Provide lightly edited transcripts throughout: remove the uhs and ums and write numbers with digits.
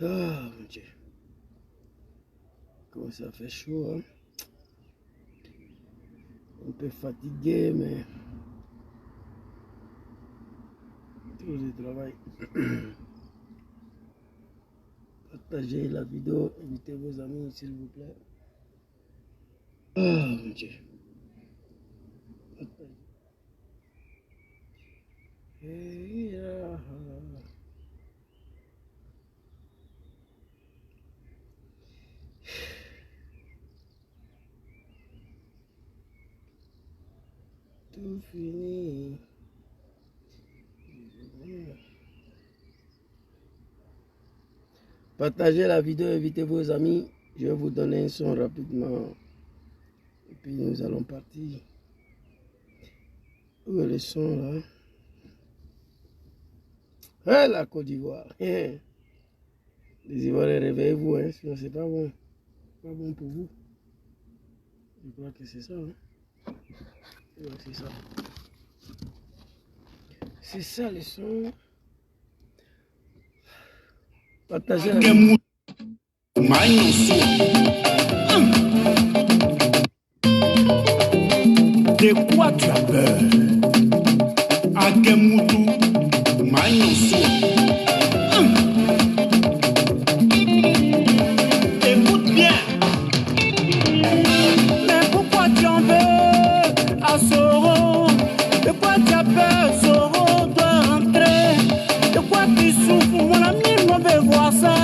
Ah, mon Dieu. Comment ça fait chaud, hein? Un peu fatigué, mais toujours du travail. Partagez la vidéo, invitez vos amis, s'il vous plaît. Ah, mon Dieu. Partagez. Hey, ah, ah. Tout fini. Partagez la vidéo, invitez vos amis. Je vais vous donner un son rapidement. Et puis nous allons partir. Où est le son là? Ah, la Côte d'Ivoire. Les Ivoiriens, réveillez-vous, hein, sinon c'est pas bon. Pas bon pour vous. Je crois que c'est ça. Hein? Ouais, c'est ça. C'est ça le son. Partagez la vidéo. De quoi tu as peur? Akemutu Maïnoso. Écoute bien. Mais pourquoi tu en veux à Soro? De quoi tu as peur? Soro doit rentrer. De quoi tu souffres? Mon ami, on veut voir ça.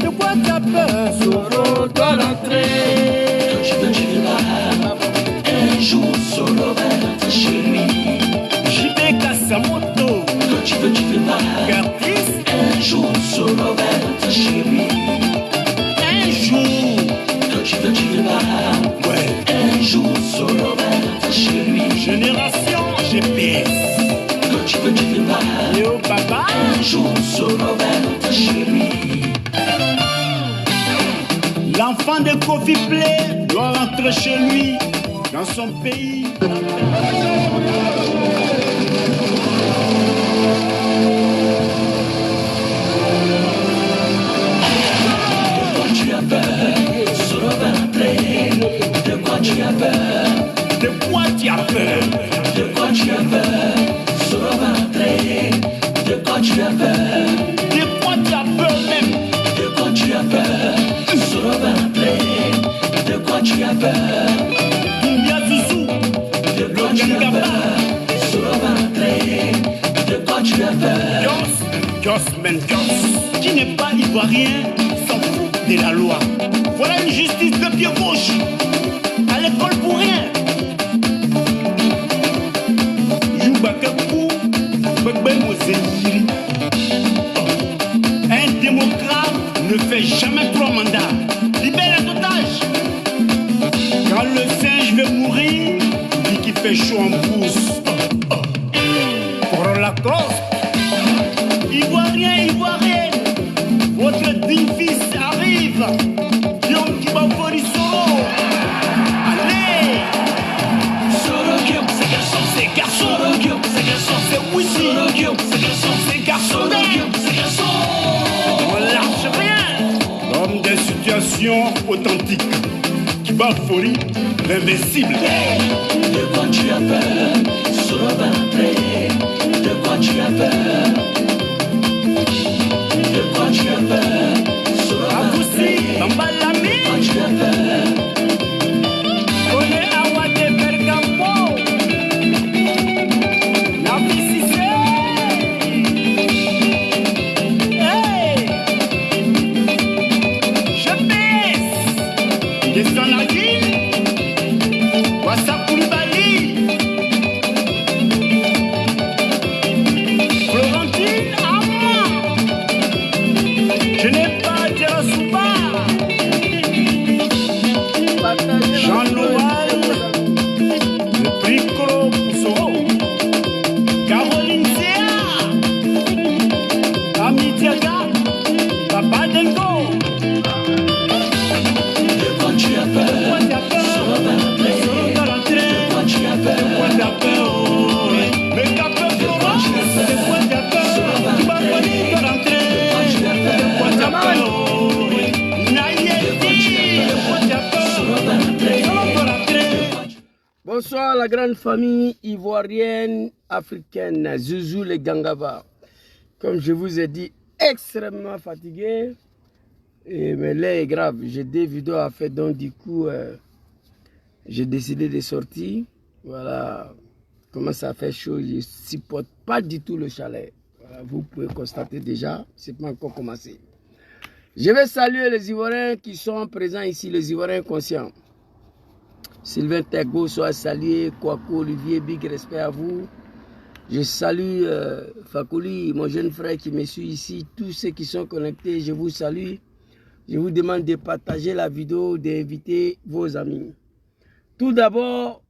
De quoi tu as peur? Soro doit rentrer. Un jour, Soro va rentrer chez lui. JB Kassamoto. Quand tu veux pas. Curtis. Un jour, Soro va rentrer chez lui. Un jour. Quand tu veux pas. Ouais. Un jour, Soro va rentrer chez lui. Génération GPS. Quand tu veux pas. Yo papa. Un jour, Soro va rentrer chez lui. L'enfant de Kofi Play doit rentrer chez lui, dans son pays. Tu as peur, Soro va rentrer. De quoi tu as peur? De quoi tu as peur? De quoi tu as peur? Soro va rentrer. De quoi tu as peur? De quoi tu as peur même? De quoi tu as peur? Soro va rentrer. De quoi tu as peur? Kumbia Zouzou, De quoi tu as peur? Soro va rentrer. De quoi tu as peur? Qui n'est pas ivoirien, s'en fout de la loi. Voilà une justice de pied gauche, à l'école pour rien. Youbakakou, Bebe Moseiri. Un démocrate ne fait jamais 3 mandats. Libère les otages. Quand le singe veut mourir, il dit qu'il fait chaud en pouce. Pour la cause, Ivoirien, Ivoirienne, votre digne fils arrive. Guillaume Kibafori Soro. Allez, Soro Guillaume, c'est garçon. c'est garçon. Soro Guillaume, c'est garçon. C'est Wisi. Soro Guillaume, c'est garçon. C'est garçon. Soro Guillaume, c'est garçon. On lâche rien. L'homme des situations authentiques. Kibafori, l'invincible. De quoi tu as peur? Soro va rentrer. De quoi tu as peur? De quoi tu as peur? Soro va Akoussi, rentrer. Bambalami. De quoi tu as peur? Kone Awade Bergamo. Nabi Sissé. Hey! Je baisse. Descends la ville. Wassa Koulibaly. la grande famille ivoirienne, africaine, Zouzou les Gangava. Comme je vous ai dit, extrêmement fatigué. Mais l'air est grave. J'ai des vidéos à faire, donc du coup, j'ai décidé de sortir. Voilà. Comment ça fait chaud, je ne supporte pas du tout le chalet. Voilà, vous pouvez constater déjà, ce n'est pas encore commencé. Je vais saluer les Ivoiriens qui sont présents ici, les Ivoiriens conscients. Sylvain Tego, soit salué, Kwako, Olivier, big respect à vous. Je salue Fakoli, mon jeune frère qui me suit ici, tous ceux qui sont connectés, je vous salue. Je vous demande de partager la vidéo, d'inviter vos amis. Tout d'abord,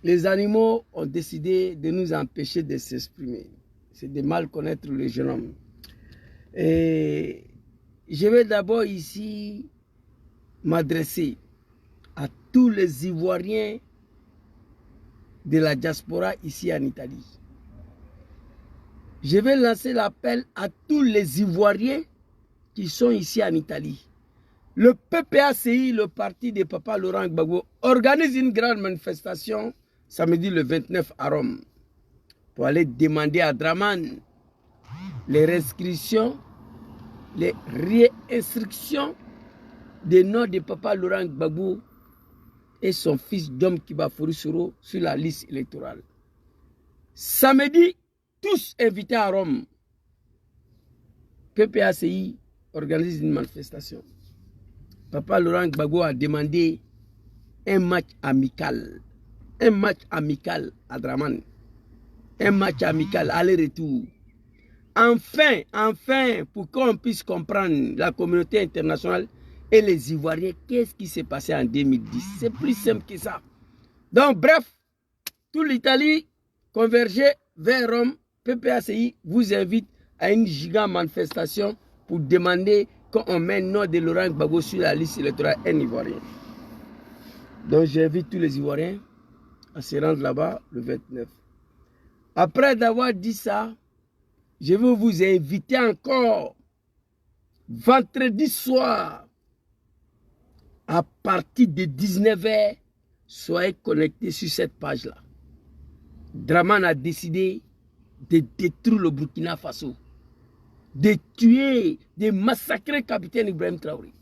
les animaux ont décidé de nous empêcher de s'exprimer. C'est de mal connaître le jeune homme. Et je vais d'abord ici m'adresser à tous les Ivoiriens de la diaspora ici en Italie. Je vais lancer l'appel à tous les Ivoiriens qui sont ici en Italie. Le PPACI, le parti de Papa Laurent Gbagbo, organise une grande manifestation samedi le 29 à Rome pour aller demander à Draman les restrictions, les réinstructions des noms de Papa Laurent Gbagbo et son fils Dom Kibafourou Soro sur la liste électorale. Samedi, tous invités à Rome. PPACI organise une manifestation. Papa Laurent Gbagbo a demandé un match amical. Un match amical à Draman. Un match amical, aller-retour. Enfin, pour qu'on puisse comprendre la communauté internationale et les Ivoiriens, qu'est-ce qui s'est passé en 2010? C'est plus simple que ça. Donc, bref, toute l'Italie convergeait vers Rome. PPACI vous invite à une giga manifestation pour demander qu'on mette le nom de Laurent Gbagbo sur la liste électorale un Ivoirien. Donc, j'invite tous les Ivoiriens à se rendre là-bas le 29. Après d'avoir dit ça, je vais vous inviter encore vendredi soir à partir de 19 h. Soyez connectés sur cette page-là. Draman a décidé de détruire le Burkina Faso, de tuer, de massacrer le capitaine Ibrahim Traoré.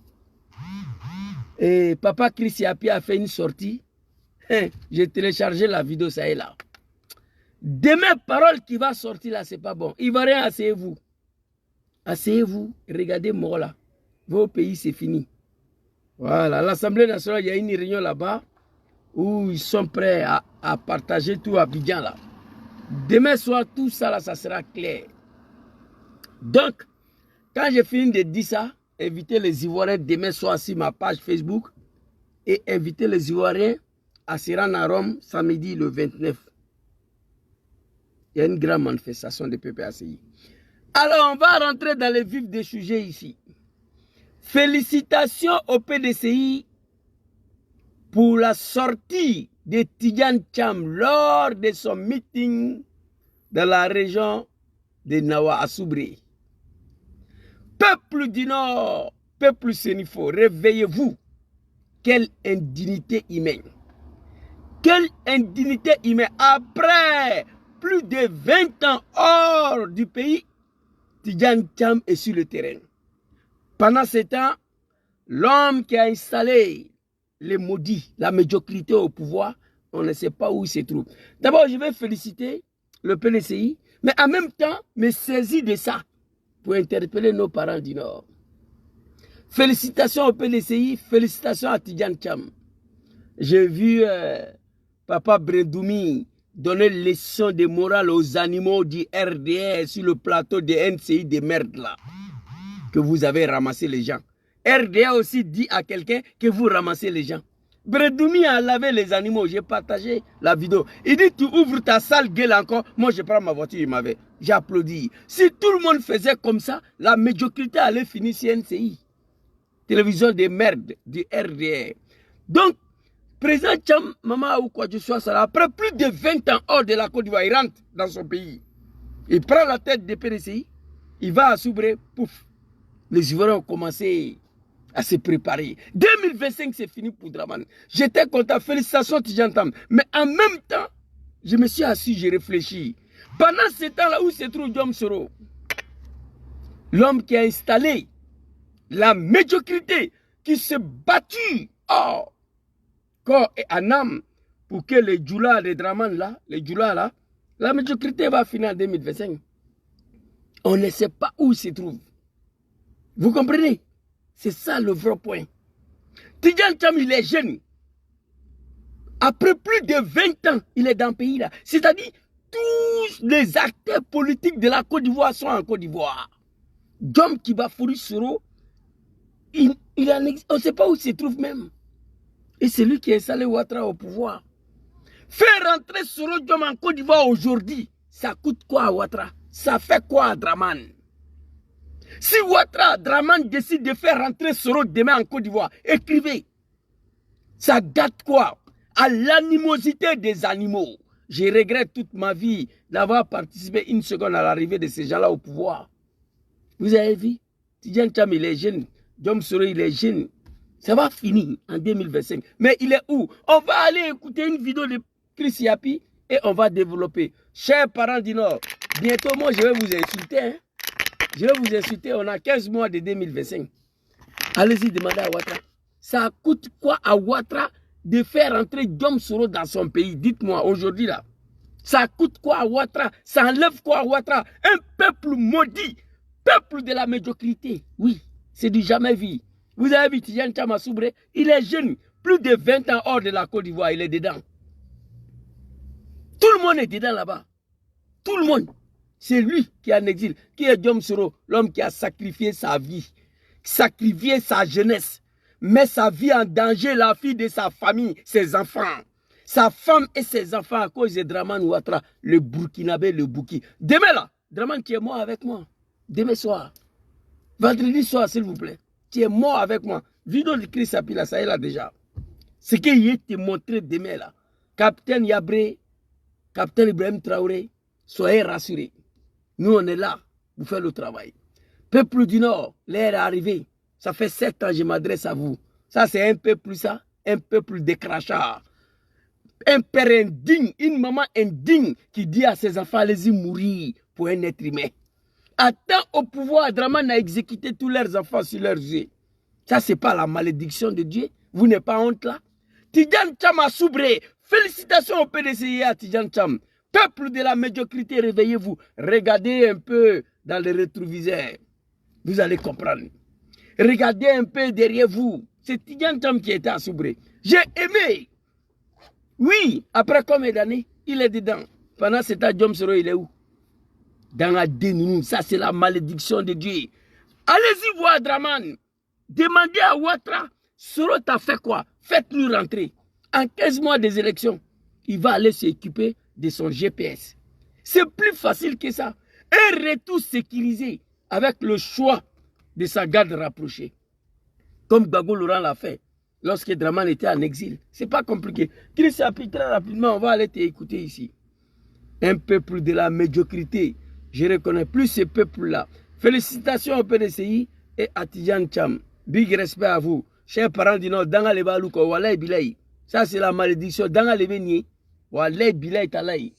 Et Papa Chris Yapi a fait une sortie. J'ai téléchargé la vidéo, ça est là. Demain, parole qui va sortir là, c'est pas bon. Ivoiriens, asseyez-vous. Asseyez-vous, regardez moi là. Vos pays, c'est fini. Voilà, l'Assemblée nationale, il y a une réunion là-bas où ils sont prêts à partager tout à Abidjan là. Demain soir, tout ça là, ça sera clair. Donc, quand j'ai fini de dire ça, invitez les Ivoiriens demain soir sur ma page Facebook et invitez les Ivoiriens à se rendre à Rome samedi le 29. Il y a une grande manifestation de PPACI. Alors, on va rentrer dans le vif des sujets ici. Félicitations au PDCI pour la sortie de Tidjane Thiam lors de son meeting dans la région de Nawa Assoubré. Peuple du Nord, peuple sénifo, réveillez-vous. Quelle indignité humaine. Quelle indignité humaine. Après plus de 20 ans hors du pays, Tidjane Thiam est sur le terrain. Pendant ce temps, l'homme qui a installé les maudits, la médiocrité au pouvoir, on ne sait pas où il se trouve. D'abord, je vais féliciter le PDCI, mais en même temps, me saisir de ça pour interpeller nos parents du Nord. Félicitations au PDCI, félicitations à Tidjane Thiam. J'ai vu Papa Brendoumi donner leçon de morale aux animaux du RDR sur le plateau de NCI de merde là, que vous avez ramassé les gens. RDA aussi dit à quelqu'un que vous ramassez les gens. Brendoumi a lavé les animaux, j'ai partagé la vidéo. Il dit tu ouvres ta sale gueule encore, moi je prends ma voiture, il m'avait. J'ai applaudi. Si tout le monde faisait comme ça, la médiocrité allait finir sur NCI. Télévision de merde du RDR. Donc, président Thiam, maman ou quoi que ce soit, ça, après plus de 20 ans hors de la Côte d'Ivoire, il rentre dans son pays. Il prend la tête des PDCI, il va à Soubré, pouf. Les Ivoiriens ont commencé à se préparer. 2025, c'est fini pour Dramane. J'étais content. Félicitations, Tidjane Tam. Mais en même temps, je me suis assis, j'ai réfléchi. Pendant ce temps-là où se trouve Diom Soro, l'homme qui a installé la médiocrité, qui s'est battu corps et en âme pour que les djoulas de Dramane là, la médiocrité va finir en 2025. On ne sait pas où il se trouve. Vous comprenez? C'est ça le vrai point. Tidjane Tam, il est jeune. Après plus de 20 ans, il est dans le pays là. C'est-à-dire, tous les acteurs politiques de la Côte d'Ivoire sont en Côte d'Ivoire. Diom Kibafouri Soro, on ne sait pas où il se trouve même. Et c'est lui qui a installé Ouattara au pouvoir. Faire rentrer Soro Diom en Côte d'Ivoire aujourd'hui, ça coûte quoi à Ouattara? Ça fait quoi à Dramane? Si Ouattara, Dramane décide de faire rentrer Soro demain en Côte d'Ivoire, écrivez. Ça gâte quoi? À l'animosité des animaux. Je regrette toute ma vie d'avoir participé une seconde à l'arrivée de ces gens-là au pouvoir. Vous avez vu? Tidjane Tam, il est jeune. Diom Soro, il est jeune. Ça va finir en 2025. Mais il est où? On va aller écouter une vidéo de Chris Yapi et on va développer. Chers parents du Nord, bientôt moi je vais vous insulter. Hein? Je vais vous insulter. On a 15 mois de 2025. Allez-y, demandez à Ouattara. Ça coûte quoi à Ouattara de faire entrer Diom Soro dans son pays? Dites-moi aujourd'hui là. Ça coûte quoi à Ouattara? Ça enlève quoi à Ouattara? Un peuple maudit, peuple de la médiocrité. Oui, c'est du jamais vu. Vous avez vu Tidjane Tam à Soubré, il est jeune, plus de 20 ans hors de la Côte d'Ivoire, il est dedans. Tout le monde est dedans là-bas. Tout le monde. C'est lui qui est en exil, qui est Diom Soro, l'homme qui a sacrifié sa vie, sacrifié sa jeunesse, met sa vie en danger, la fille de sa famille, ses enfants, sa femme et ses enfants à cause de Dramane Ouattara, le Burkinabé, le Bouki. Demain là, Dramane, tu es mort avec moi. Demain soir, vendredi soir, s'il vous plaît, tu es mort avec moi. Vidéo de Chris Yapi là, ça est là déjà. Ce qu'il te montré demain là, Capitaine Yabré, Capitaine Ibrahim Traoré, soyez rassurés. Nous, on est là pour faire le travail. Peuple du Nord, l'heure est arrivée. Ça fait 7 ans que je m'adresse à vous. Ça, c'est un peuple, ça, un peuple de crachats. Un père indigne, une maman indigne qui dit à ses enfants, allez-y mourir pour un être humain. Attends au pouvoir, Dramane a exécuté tous leurs enfants sur leurs yeux. Ça, c'est pas la malédiction de Dieu. Vous n'êtes pas honte là? Tidjane Tam a Soubré. Félicitations au PDCI à Tidjane Tam. Peuple de la médiocrité, réveillez-vous. Regardez un peu dans les rétroviseurs. Vous allez comprendre. Regardez un peu derrière vous. C'est Tidjane Tam qui était à Soubré. J'ai aimé. Oui, après combien d'années? Il est dedans. Pendant ce temps, Diom Soro, il est où? Dans la dénoue. Ça, c'est la malédiction de Dieu. Allez-y voir Dramane. Demandez à Ouattara. Soro t'a fait quoi? Faites-lui rentrer. En 15 mois des élections, il va aller s'occuper de son GPS. C'est plus facile que ça. Un retour sécurisé avec le choix de sa garde rapprochée. Comme Gbagbo Laurent l'a fait lorsque Dramane était en exil. C'est pas compliqué. Chris Yapi, très rapidement, on va aller t'écouter ici. Un peuple de la médiocrité. Je ne reconnais plus ce peuple-là. Félicitations au PDCI et à Tidjane Tam. Big respect à vous. Chers parents du Nord, Danga Leba Luko, Walay Bilay. Ça, c'est la malédiction. Danga Lebenier, Walay Bilay Talay.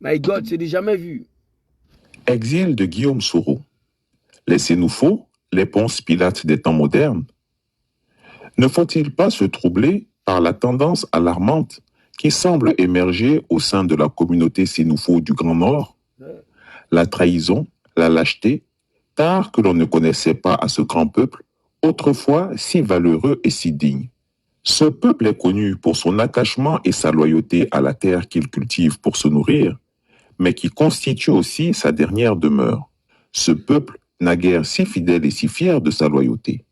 My God, c'est du jamais vu. Exil de Guillaume Soro. Les Sénoufos, les Ponce Pilates des temps modernes. Ne faut-il pas se troubler par la tendance alarmante qui semble émerger au sein de la communauté Sénoufo du Grand Nord? La trahison, la lâcheté, tard que l'on ne connaissait pas à ce grand peuple, autrefois si valeureux et si digne. Ce peuple est connu pour son attachement et sa loyauté à la terre qu'il cultive pour se nourrir, mais qui constitue aussi sa dernière demeure. Ce peuple, naguère si fidèle et si fier de sa loyauté.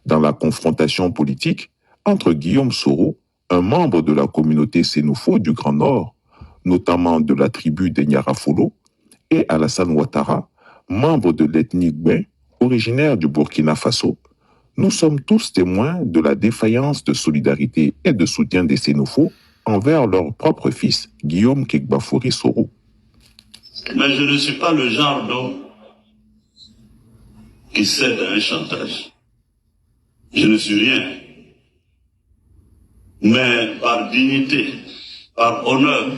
Dans la confrontation politique entre Guillaume Soro, un membre de la communauté Sénoufo du Grand Nord, notamment de la tribu des Nyarafolo, et Alassane Ouattara, membre de l'ethnie Gouin, originaire du Burkina Faso, nous sommes tous témoins de la défaillance de solidarité et de soutien des Sénoufos envers leur propre fils, Guillaume Kekbafouri Soro. Mais je ne suis pas le genre d'homme qui cède à un chantage. Je ne suis rien. Mais par dignité, par honneur,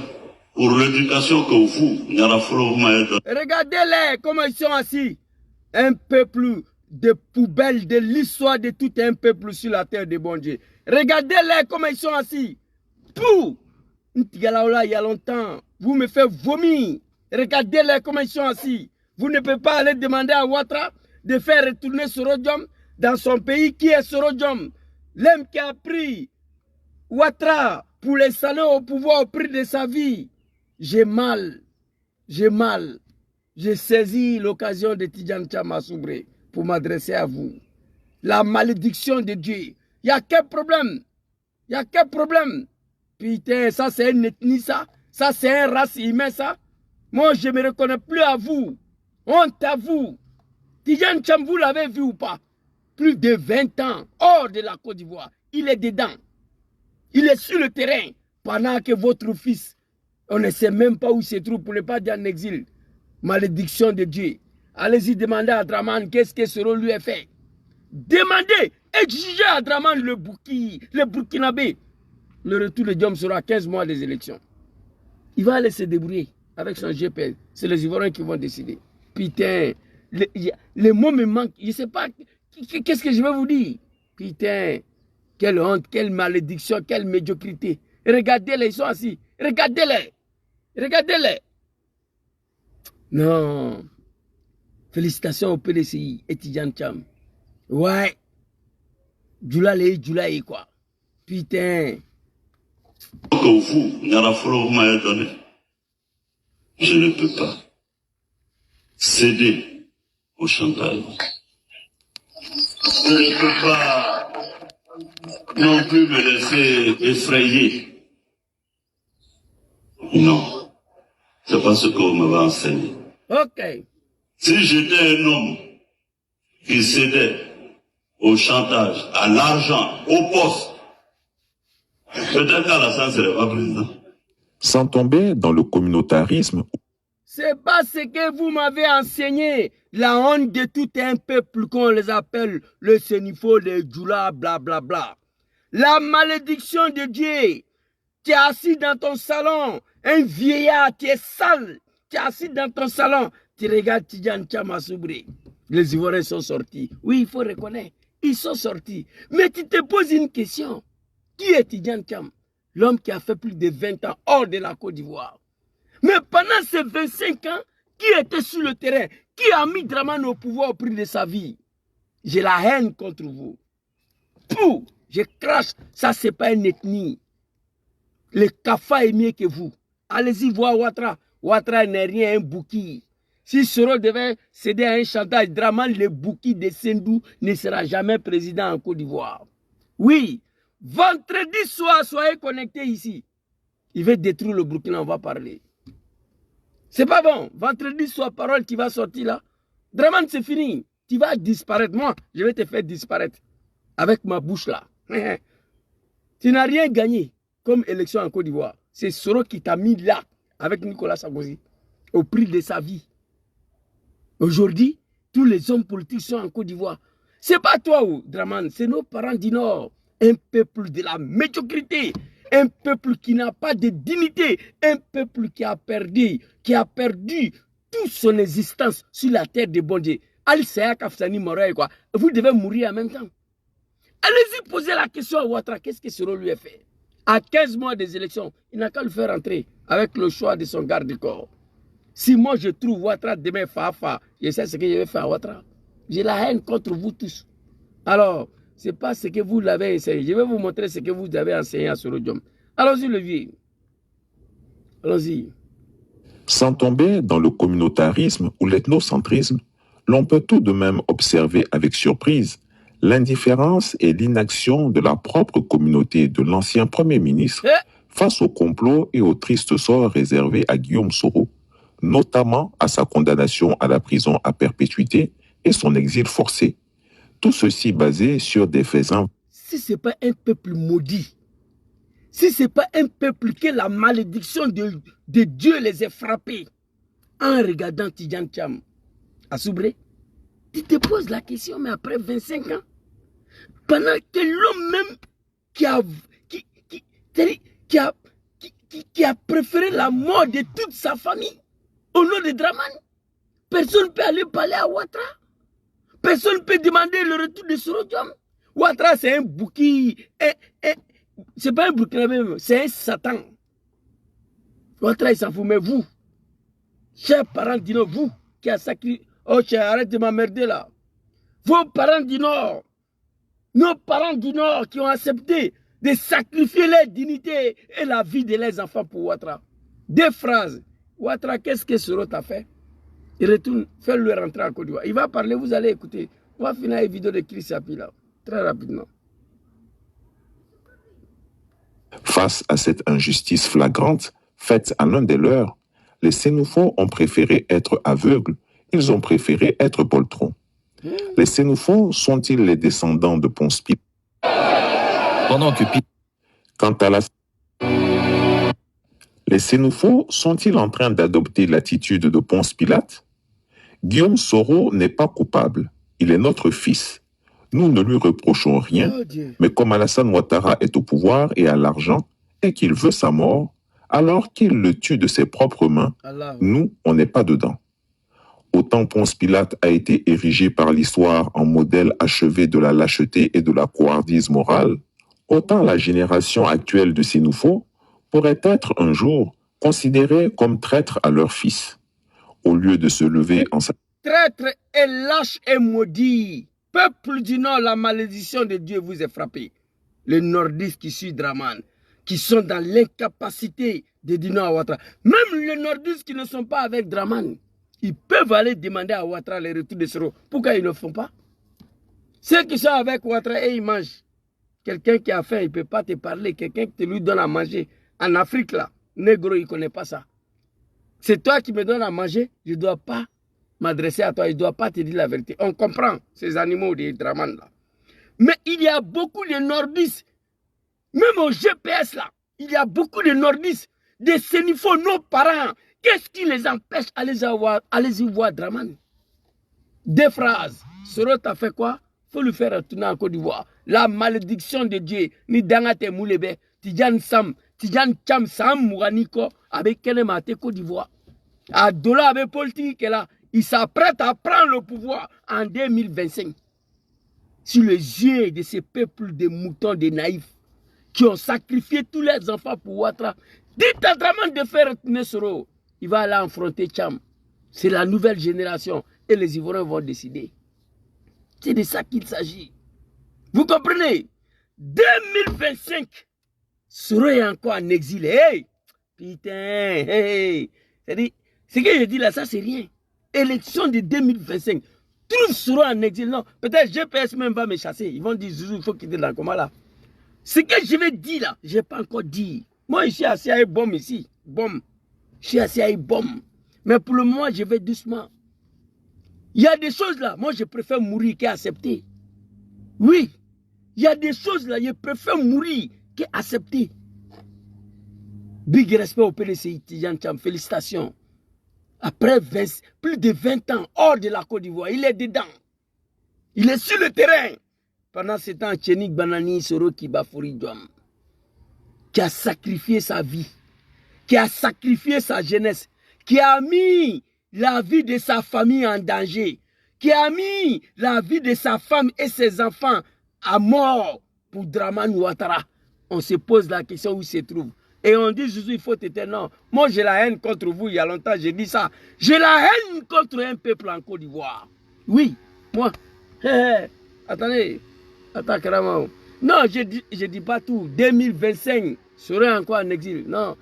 pour l'éducation que vous, Nyarafolo, vous m'avez donnée. Regardez-les comment ils sont assis. Un peuple de poubelles de l'histoire de tout un peuple sur la terre de bon Dieu. Regardez-les comment ils sont assis. Pou! Il y a longtemps, vous me faites vomir. Regardez-les comment ils sont assis. Vous ne pouvez pas aller demander à Ouattara de faire retourner Sorodjom dans son pays qui est Sorodjom. L'homme qui a pris Ouattara pour l'installer au pouvoir au prix de sa vie. J'ai mal. J'ai saisi l'occasion de Tidjane Thiam Assoubré pour m'adresser à vous. La malédiction de Dieu. Il n'y a quel problème? Il n'y a quel problème? Putain, ça c'est une ethnie ça. Ça c'est un race humain ça. Moi je ne me reconnais plus à vous. Honte à vous. Tidjane Thiam, vous l'avez vu ou pas? Plus de 20 ans hors de la Côte d'Ivoire. Il est dedans. Il est sur le terrain. Pendant que votre fils, on ne sait même pas où il se trouve pour ne pas dire en exil. Malédiction de Dieu. Allez-y demander à Draman qu'est-ce que ce rôle lui est fait. Demandez, exigez à Draman le Burkinabé. Le retour de Diom sera 15 mois des élections. Il va aller se débrouiller avec son GPS. C'est les Ivoiriens qui vont décider. Putain, les mots me manquent. Je ne sais pas, qu'est-ce que je vais vous dire? Putain, quelle honte, quelle malédiction, quelle médiocrité. Regardez-les, ils sont assis. Regardez-les. Regardez-les. Non. Félicitations au PDCI et Tidjane Thiam. Ouais. Djoulaye quoi. Putain. Que vous, Nyarafolo, vous m'avez donné. Je ne peux pas céder au chantage. Je ne peux pas non plus me laisser effrayer. Non. C'est pas ce que vous m'avez enseigné. Ok. Si j'étais un homme qui cédait au chantage, à l'argent, au poste, peut-être qu'Alassane ne serait pas président. Sans tomber dans le communautarisme. C'est pas ce que vous m'avez enseigné. La honte de tout un peuple qu'on les appelle le Sénifo, les Djoula, blablabla. La malédiction de Dieu. Tu es assis dans ton salon, un vieillard, tu es sale. Tu es assis dans ton salon, tu regardes Tidjane Thiam Assoubré. Les Ivoiriens sont sortis. Oui, il faut reconnaître, ils sont sortis. Mais tu te poses une question. Qui est Tidjane Thiam? L'homme qui a fait plus de 20 ans hors de la Côte d'Ivoire. Mais pendant ces 25 ans, qui était sur le terrain? Qui a mis Dramane au pouvoir au prix de sa vie? J'ai la haine contre vous. Pou, je crache. Ça, c'est pas une ethnie. Le Kafa est mieux que vous. Allez-y voir Ouattara. Ouattara n'est rien, un bouki. Si Soro devait céder à un chantage, Dramane, le bouki de Sendou ne sera jamais président en Côte d'Ivoire. Oui, vendredi soir, soyez connectés ici. Il veut détruire le Burkina, on va parler. C'est pas bon. Vendredi soir, parole qui va sortir là. Dramane, c'est fini. Tu vas disparaître. Moi, je vais te faire disparaître. Avec ma bouche là. Tu n'as rien gagné comme élection en Côte d'Ivoire. C'est Soro qui t'a mis là avec Nicolas Sarkozy au prix de sa vie. Aujourd'hui, tous les hommes politiques sont en Côte d'Ivoire. C'est pas toi, Dramane, c'est nos parents du Nord. Un peuple de la médiocrité. Un peuple qui n'a pas de dignité. Un peuple qui a perdu toute son existence sur la terre de bon Dieu. Al-Saya Kafsani Moray, quoi. Vous devez mourir en même temps. Allez-y poser la question à Ouattara. Qu'est-ce que ce rôle lui a fait? À 15 mois des élections, il n'a qu'à le faire entrer avec le choix de son garde-corps. Si moi je trouve Ouattara demain Fafa, je sais ce que je vais faire à Ouattara. J'ai la haine contre vous tous. Alors, ce n'est pas ce que vous l'avez enseigné. Je vais vous montrer ce que vous avez enseigné à Sorodjom. Allons-y, le vieux. Allons-y. Sans tomber dans le communautarisme ou l'ethnocentrisme, l'on peut tout de même observer avec surprise l'indifférence et l'inaction de la propre communauté de l'ancien Premier ministre face au complot et au triste sort réservé à Guillaume Soro, notamment à sa condamnation à la prison à perpétuité et son exil forcé. Tout ceci basé sur des faits. Si ce n'est pas un peuple maudit, si ce n'est pas un peuple que la malédiction de Dieu les ait frappés, en regardant Tidjane Thiam Assoubré, tu te poses la question, mais après 25 ans, Pendant que l'homme même qui a préféré la mort de toute sa famille au nom de Dramane. Personne ne peut aller parler à Ouattara. Personne ne peut demander le retour de Soro Diom. Ouattara, c'est un bouki. C'est pas un bouki même, c'est un Satan. Ouattara, il s'en fout, mais vous, chers parents du Nord, vous qui a sacrifié. Oh, cher, arrête de m'emmerder là. Vos parents du Nord, nos parents du Nord qui ont accepté de sacrifier leur dignité et la vie de leurs enfants pour Ouattara. Deux phrases. Ouattara, qu'est-ce que Soro t'a fait? Il retourne, fais-le rentrer en Côte d'Ivoire. Il va parler, vous allez écouter. On va finir la vidéo de Chris Sapi là, très rapidement. Face à cette injustice flagrante faite à l'un des leurs, les Sénoufos ont préféré être aveugles, ils ont préféré être poltrons. Les Sénoufos sont-ils les descendants de Ponce Pilate? Pendant que Quant à la... Les Sénoufos sont-ils en train d'adopter l'attitude de Ponce Pilate? Guillaume Soro n'est pas coupable, il est notre fils. Nous ne lui reprochons rien, mais comme Alassane Ouattara est au pouvoir et a l'argent, et qu'il veut sa mort, alors qu'il le tue de ses propres mains, nous, on n'est pas dedans. Autant Ponce Pilate a été érigé par l'histoire en modèle achevé de la lâcheté et de la couardise morale, autant la génération actuelle de Sénoufos pourrait être un jour considérée comme traître à leur fils. Au lieu de se lever en sa... Traître et lâche et maudit, peuple du Nord, la malédiction de Dieu vous est frappée. Les nordistes qui suivent Dramane, qui sont dans l'incapacité de dire non à Ouattara. Même les nordistes qui ne sont pas avec Dramane, ils peuvent aller demander à Ouattara le retour de Soro. Pourquoi ils ne le font pas? Ceux qui sont avec Ouattara et ils mangent. Quelqu'un qui a faim, il ne peut pas te parler. Quelqu'un qui te lui donne à manger. En Afrique, là, négro, il ne connaît pas ça. C'est toi qui me donnes à manger, je ne dois pas m'adresser à toi, je ne dois pas te dire la vérité. On comprend ces animaux de Dramane là. Mais il y a beaucoup de nordistes, même au GPS là, il y a beaucoup de nordistes, des Sénifos, nos parents. Qu'est-ce qui les empêche d'aller voir Dramane? Deux phrases. Soro t'a fait quoi? Il faut lui faire retourner en Côte d'Ivoire. La malédiction de Dieu, ni Dangate Moulebe, Tidjan Sam, Tidjan Cham Sam Mouraniko, avec Kenemate Côte d'Ivoire. À Dola avec politique là, il s'apprête à prendre le pouvoir en 2025. Sur les yeux de ces peuples de moutons, de naïfs, qui ont sacrifié tous leurs enfants pour Ouattara. Dites à Dramane de faire retourner Soro. Il va aller affronter Cham. C'est la nouvelle génération. Et les Ivoiriens vont décider. C'est de ça qu'il s'agit. Vous comprenez? 2025, Soro est encore en exil. Hey! Putain! Hey! C'est-à-dire, ce que je dis là, ça c'est rien. Élection de 2025. Trouve Soro en exil. Non, peut-être GPS même va me chasser. Ils vont dire, Zouzou, il faut quitter la coma là. Ce que je vais dire là, je n'ai pas encore dit. Moi, je suis assis à une bombe ici. Bombe. Je suis assis à une bombe. Mais pour le moment, je vais doucement. Il y a des choses là, moi je préfère mourir qu'accepter. Oui, il y a des choses là, je préfère mourir qu'accepter. Big respect au PDC Tidjan Cham, félicitations. Après plus de 20 ans hors de la Côte d'Ivoire, il est dedans. Il est sur le terrain. Pendant ce temps, Tchenik Banani Soro Kibafouri Djom, qui a sacrifié sa vie, qui a sacrifié sa jeunesse, qui a mis la vie de sa famille en danger, qui a mis la vie de sa femme et ses enfants à mort pour Dramane Ouattara. On se pose la question où il se trouve. Et on dit, Jésus, il faut t'éteindre. Non, moi j'ai la haine contre vous, il y a longtemps j'ai dit ça. J'ai la haine contre un peuple en Côte d'Ivoire. Oui, moi. Attendez, attends, carrément. Non, je dis pas tout. 2025, serait encore en exil. Non,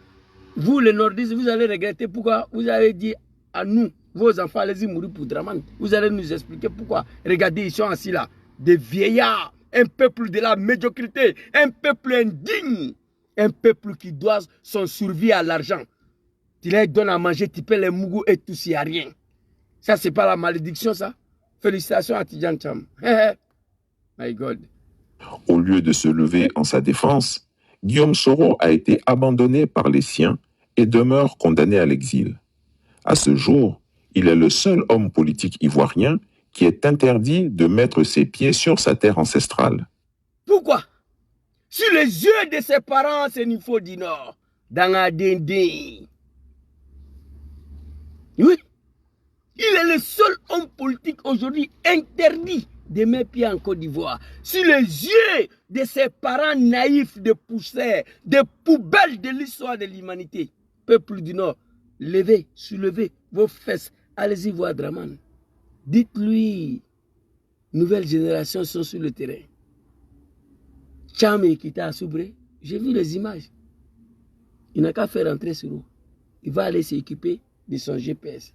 vous les nordistes, vous allez regretter pourquoi vous avez dit à nous, vos enfants, allez-y mourir pour Dramane. Vous allez nous expliquer pourquoi. Regardez, ils sont assis là, des vieillards, un peuple de la médiocrité, un peuple indigne, un peuple qui doit son survie à l'argent. Tu leur donnes à manger, tu paies les mougous et tout, s'il n'y a rien. Ça, c'est pas la malédiction, ça. Félicitations à Tidjan Cham. My God. Au lieu de se lever en sa défense, Guillaume Soro a été abandonné par les siens et demeure condamné à l'exil. À ce jour, il est le seul homme politique ivoirien qui est interdit de mettre ses pieds sur sa terre ancestrale. Pourquoi? Sur les yeux de ses parents, c'est Sénifo du Nord, dans la dindin. Oui. Il est le seul homme politique aujourd'hui interdit de mettre pied en Côte d'Ivoire. Sur les yeux de ses parents naïfs de pousseurs, des poubelles de l'histoire de l'humanité. Peuple du Nord, levez, soulevez vos fesses. Allez-y voir Draman. Dites-lui, nouvelles générations sont sur le terrain. Cham et Kita à Soubré, j'ai vu les images. Il n'a qu'à faire rentrer sur eux. Il va aller s'équiper de son GPS.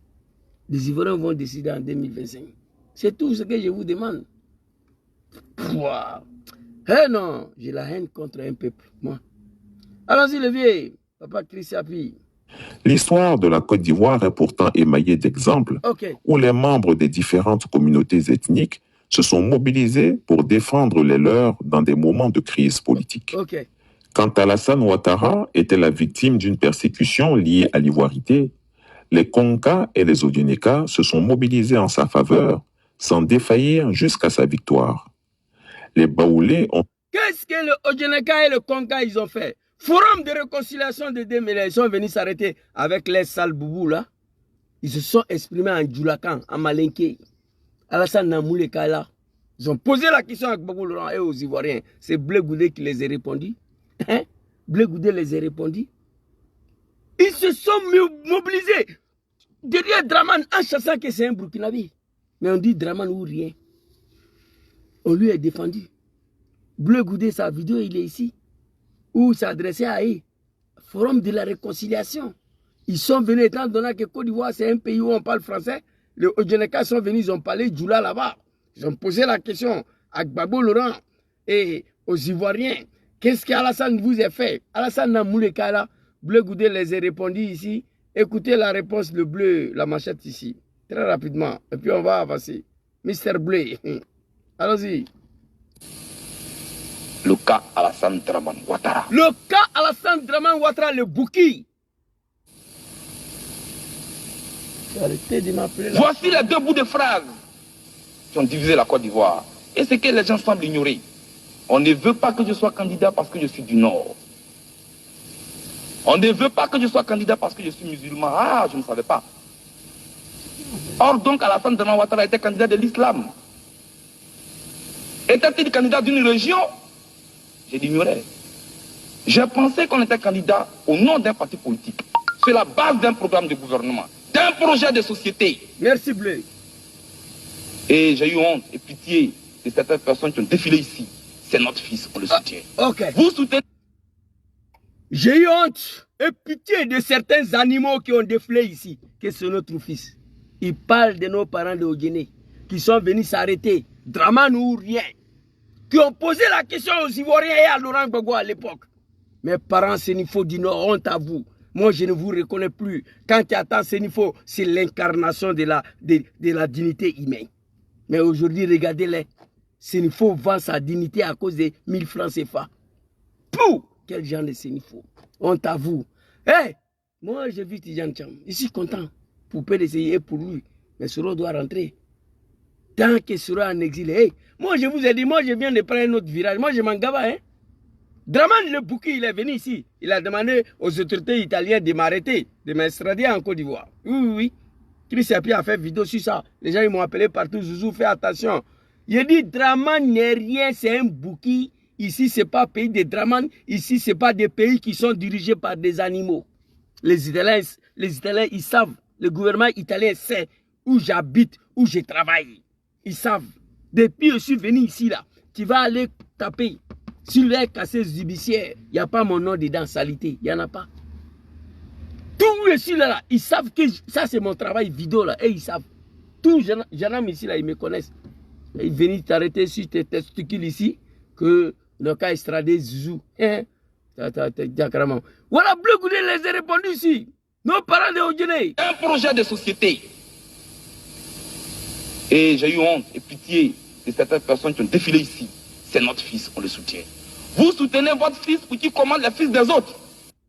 Les Ivoiriens vont décider en 2025. C'est tout ce que je vous demande. Eh non, j'ai la haine contre un peuple, moi. Allons-y, le vieux, papa Christian. L'histoire de la Côte d'Ivoire est pourtant émaillée d'exemples où les membres des différentes communautés ethniques se sont mobilisés pour défendre les leurs dans des moments de crise politique. Quand Alassane Ouattara était la victime d'une persécution liée à l'ivoirité, les Konka et les Odineka se sont mobilisés en sa faveur, sans défaillir jusqu'à sa victoire. Les Baoulés ont... Qu'est-ce que le Odineka et le Konka ils ont fait? Forum de réconciliation de 2000, ils sont venus s'arrêter avec les sales boubous là. Ils se sont exprimés en Djoulakan, en Malinké. Alassane Namouleka là. Ils ont posé la question à Gbagbo Laurent et aux Ivoiriens. C'est Blé Goudé qui les a répondu. Hein? Blé Goudé les a répondu. Ils se sont mobilisés derrière Draman en chassant que c'est un Burkinabé. Mais on dit Draman ou rien. On lui a défendu. Bleu Goudé, sa vidéo, il est ici. Où s'adressait à eux. Forum de la réconciliation. Ils sont venus, étant donné que Côte d'Ivoire, c'est un pays où on parle français. Les Odjeneka sont venus, ils ont parlé Djoula là-bas. Ils ont posé la question à Gbagbo Laurent et aux Ivoiriens. Qu'est-ce qu'Alassane vous a fait? Alassane Namouleka là. Bleu Goudé les a répondu ici. Écoutez la réponse, le bleu, la manchette ici. Très rapidement. Et puis on va avancer. Mister Bleu. Allons-y. Le cas Alassane Draman Ouattara. Le cas Alassane Draman Ouattara, le bouki. Arrêtez de m'appeler là. Voici les deux bouts de phrases qui ont divisé la Côte d'Ivoire. Et c'est que les gens semblent ignorer. On ne veut pas que je sois candidat parce que je suis du Nord. On ne veut pas que je sois candidat parce que je suis musulman. Ah, je ne savais pas. Or donc Alassane Draman Ouattara était candidat de l'islam. Était-il candidat d'une région? Je l'ignorais. J'ai pensé qu'on était candidat au nom d'un parti politique, sur la base d'un programme de gouvernement, d'un projet de société. Merci Bleu. Et j'ai eu honte et pitié de certaines personnes qui ont défilé ici. C'est notre fils, on le soutient. Vous soutenez... J'ai eu honte et pitié de certains animaux qui ont défilé ici, que c'est notre fils. Il parle de nos parents de Guinée, qui sont venus s'arrêter, Draman ou rien, qui ont posé la question aux Ivoiriens et à Laurent Gbagbo à l'époque. Mes parents Sénifo du Nord, honte à vous. Moi, je ne vous reconnais plus. Quand tu attends Sénifo, c'est l'incarnation de la dignité humaine. Mais aujourd'hui, regardez-les. Sénifo vend sa dignité à cause de 1000 francs CFA. Pou! Quel genre de Sénifo? Honte à vous. Hey! Moi, j'ai vu Tidjane Cham. Je suis content. Pour PDCI et pour lui. Mais Soro doit rentrer. Tant que sera en exil, hey, moi je vous ai dit, moi je viens de prendre un autre virage, moi je m'en gava, hein. Draman le Bouki, il est venu ici, il a demandé aux autorités italiennes de m'arrêter, de m'extrader en Côte d'Ivoire. Oui. Chris Api a fait vidéo sur ça, les gens ils m'ont appelé partout, Zouzou, fais attention. Il dit, Draman n'est rien, c'est un Bouki, ici c'est pas pays de Draman, ici c'est pas des pays qui sont dirigés par des animaux. Les Italiens ils savent, le gouvernement italien sait où j'habite, où je travaille. Ils savent. Depuis que je suis venu ici, là, tu vas aller taper sur les cassettes judiciaires. Il n'y a pas mon nom dedans, salité. Il n'y en a pas. Tout ici, là, ils savent que ça, c'est mon travail vidéo, là. Et ils savent. Tous les gens ici, là, ils me connaissent. Ils viennent t'arrêter sur tes testicules ici, que le cas extradé Zouzou. Hein? Voilà, Bleu Goudé les a répondu ici. Nos parents de Guinée. Un projet de société. Et j'ai eu honte et pitié de certaines personnes qui ont défilé ici. C'est notre fils, on le soutient. Vous soutenez votre fils pour qu'il commande les fils des autres.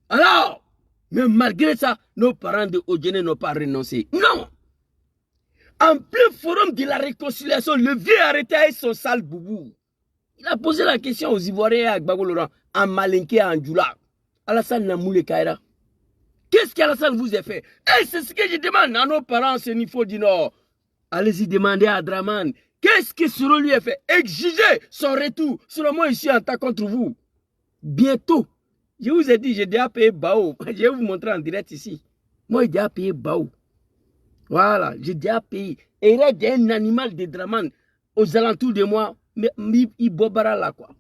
Alors, mais malgré ça, nos parents de Guinée n'ont pas renoncé. Non. En plein forum de la réconciliation, le vieux arrêté avec son sale boubou. Il a posé la question aux Ivoiriens à Gbagbo Laurent, à Malinké, à Ndjoula. Alassane Namoule Kaira. Qu'est-ce qu'Alassane vous a fait? Et c'est ce que je demande à nos parents, ce niveau du Nord. Allez-y demander à Draman. Qu'est-ce que Soro lui a fait? Exigez son retour. Selon moi, ici en tas contre vous. Bientôt. Je vous ai dit, j'ai déjà payé Bao. Je vais vous montrer en direct ici. Moi, j'ai déjà payé Bao. Voilà, j'ai déjà payé. Et il y a un animal de Draman aux alentours de moi. Mais il bobara là, quoi.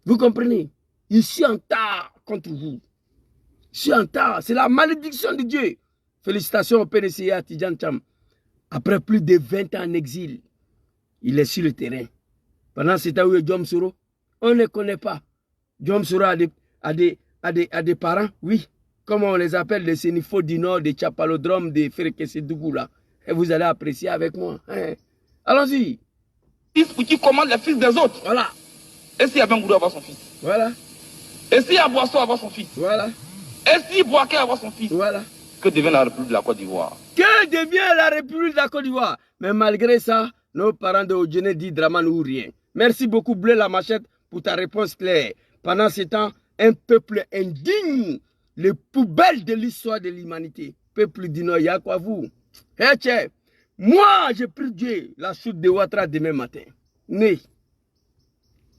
Vous comprenez? Je suis en tas contre vous. Je suis en tas. C'est la malédiction de Dieu. Félicitations au PDCA Tidjane Cham. Après plus de 20 ans en exil, il est sur le terrain. Pendant ce temps où est Diom Soro, on ne connaît pas. Diom Soro a des parents, oui. Comment on les appelle, les Sénifaux du Nord, des Chapalodromes, des Férekesedougou là. Et vous allez apprécier avec moi. Hein? Allons-y. Fils qui commande les fils des autres. Voilà. Et si Yabangoudou avoir son fils? Voilà. Et si Abouasso avoir son fils? Voilà. Et si Bouaké avoir son fils? Voilà. Que devient la République de la Côte d'Ivoire? Que devient la République de la Côte d'Ivoire? Mais malgré ça, nos parents de Odjene disent Draman ou rien. Merci beaucoup, Bleu la Machette, pour ta réponse claire. Pendant ce temps, un peuple indigne, les poubelles de l'histoire de l'humanité. Peuple du Nord, il y a quoi vous? Hey, tchè, moi, j'ai pris Dieu, la chute de Ouattara demain matin. Né.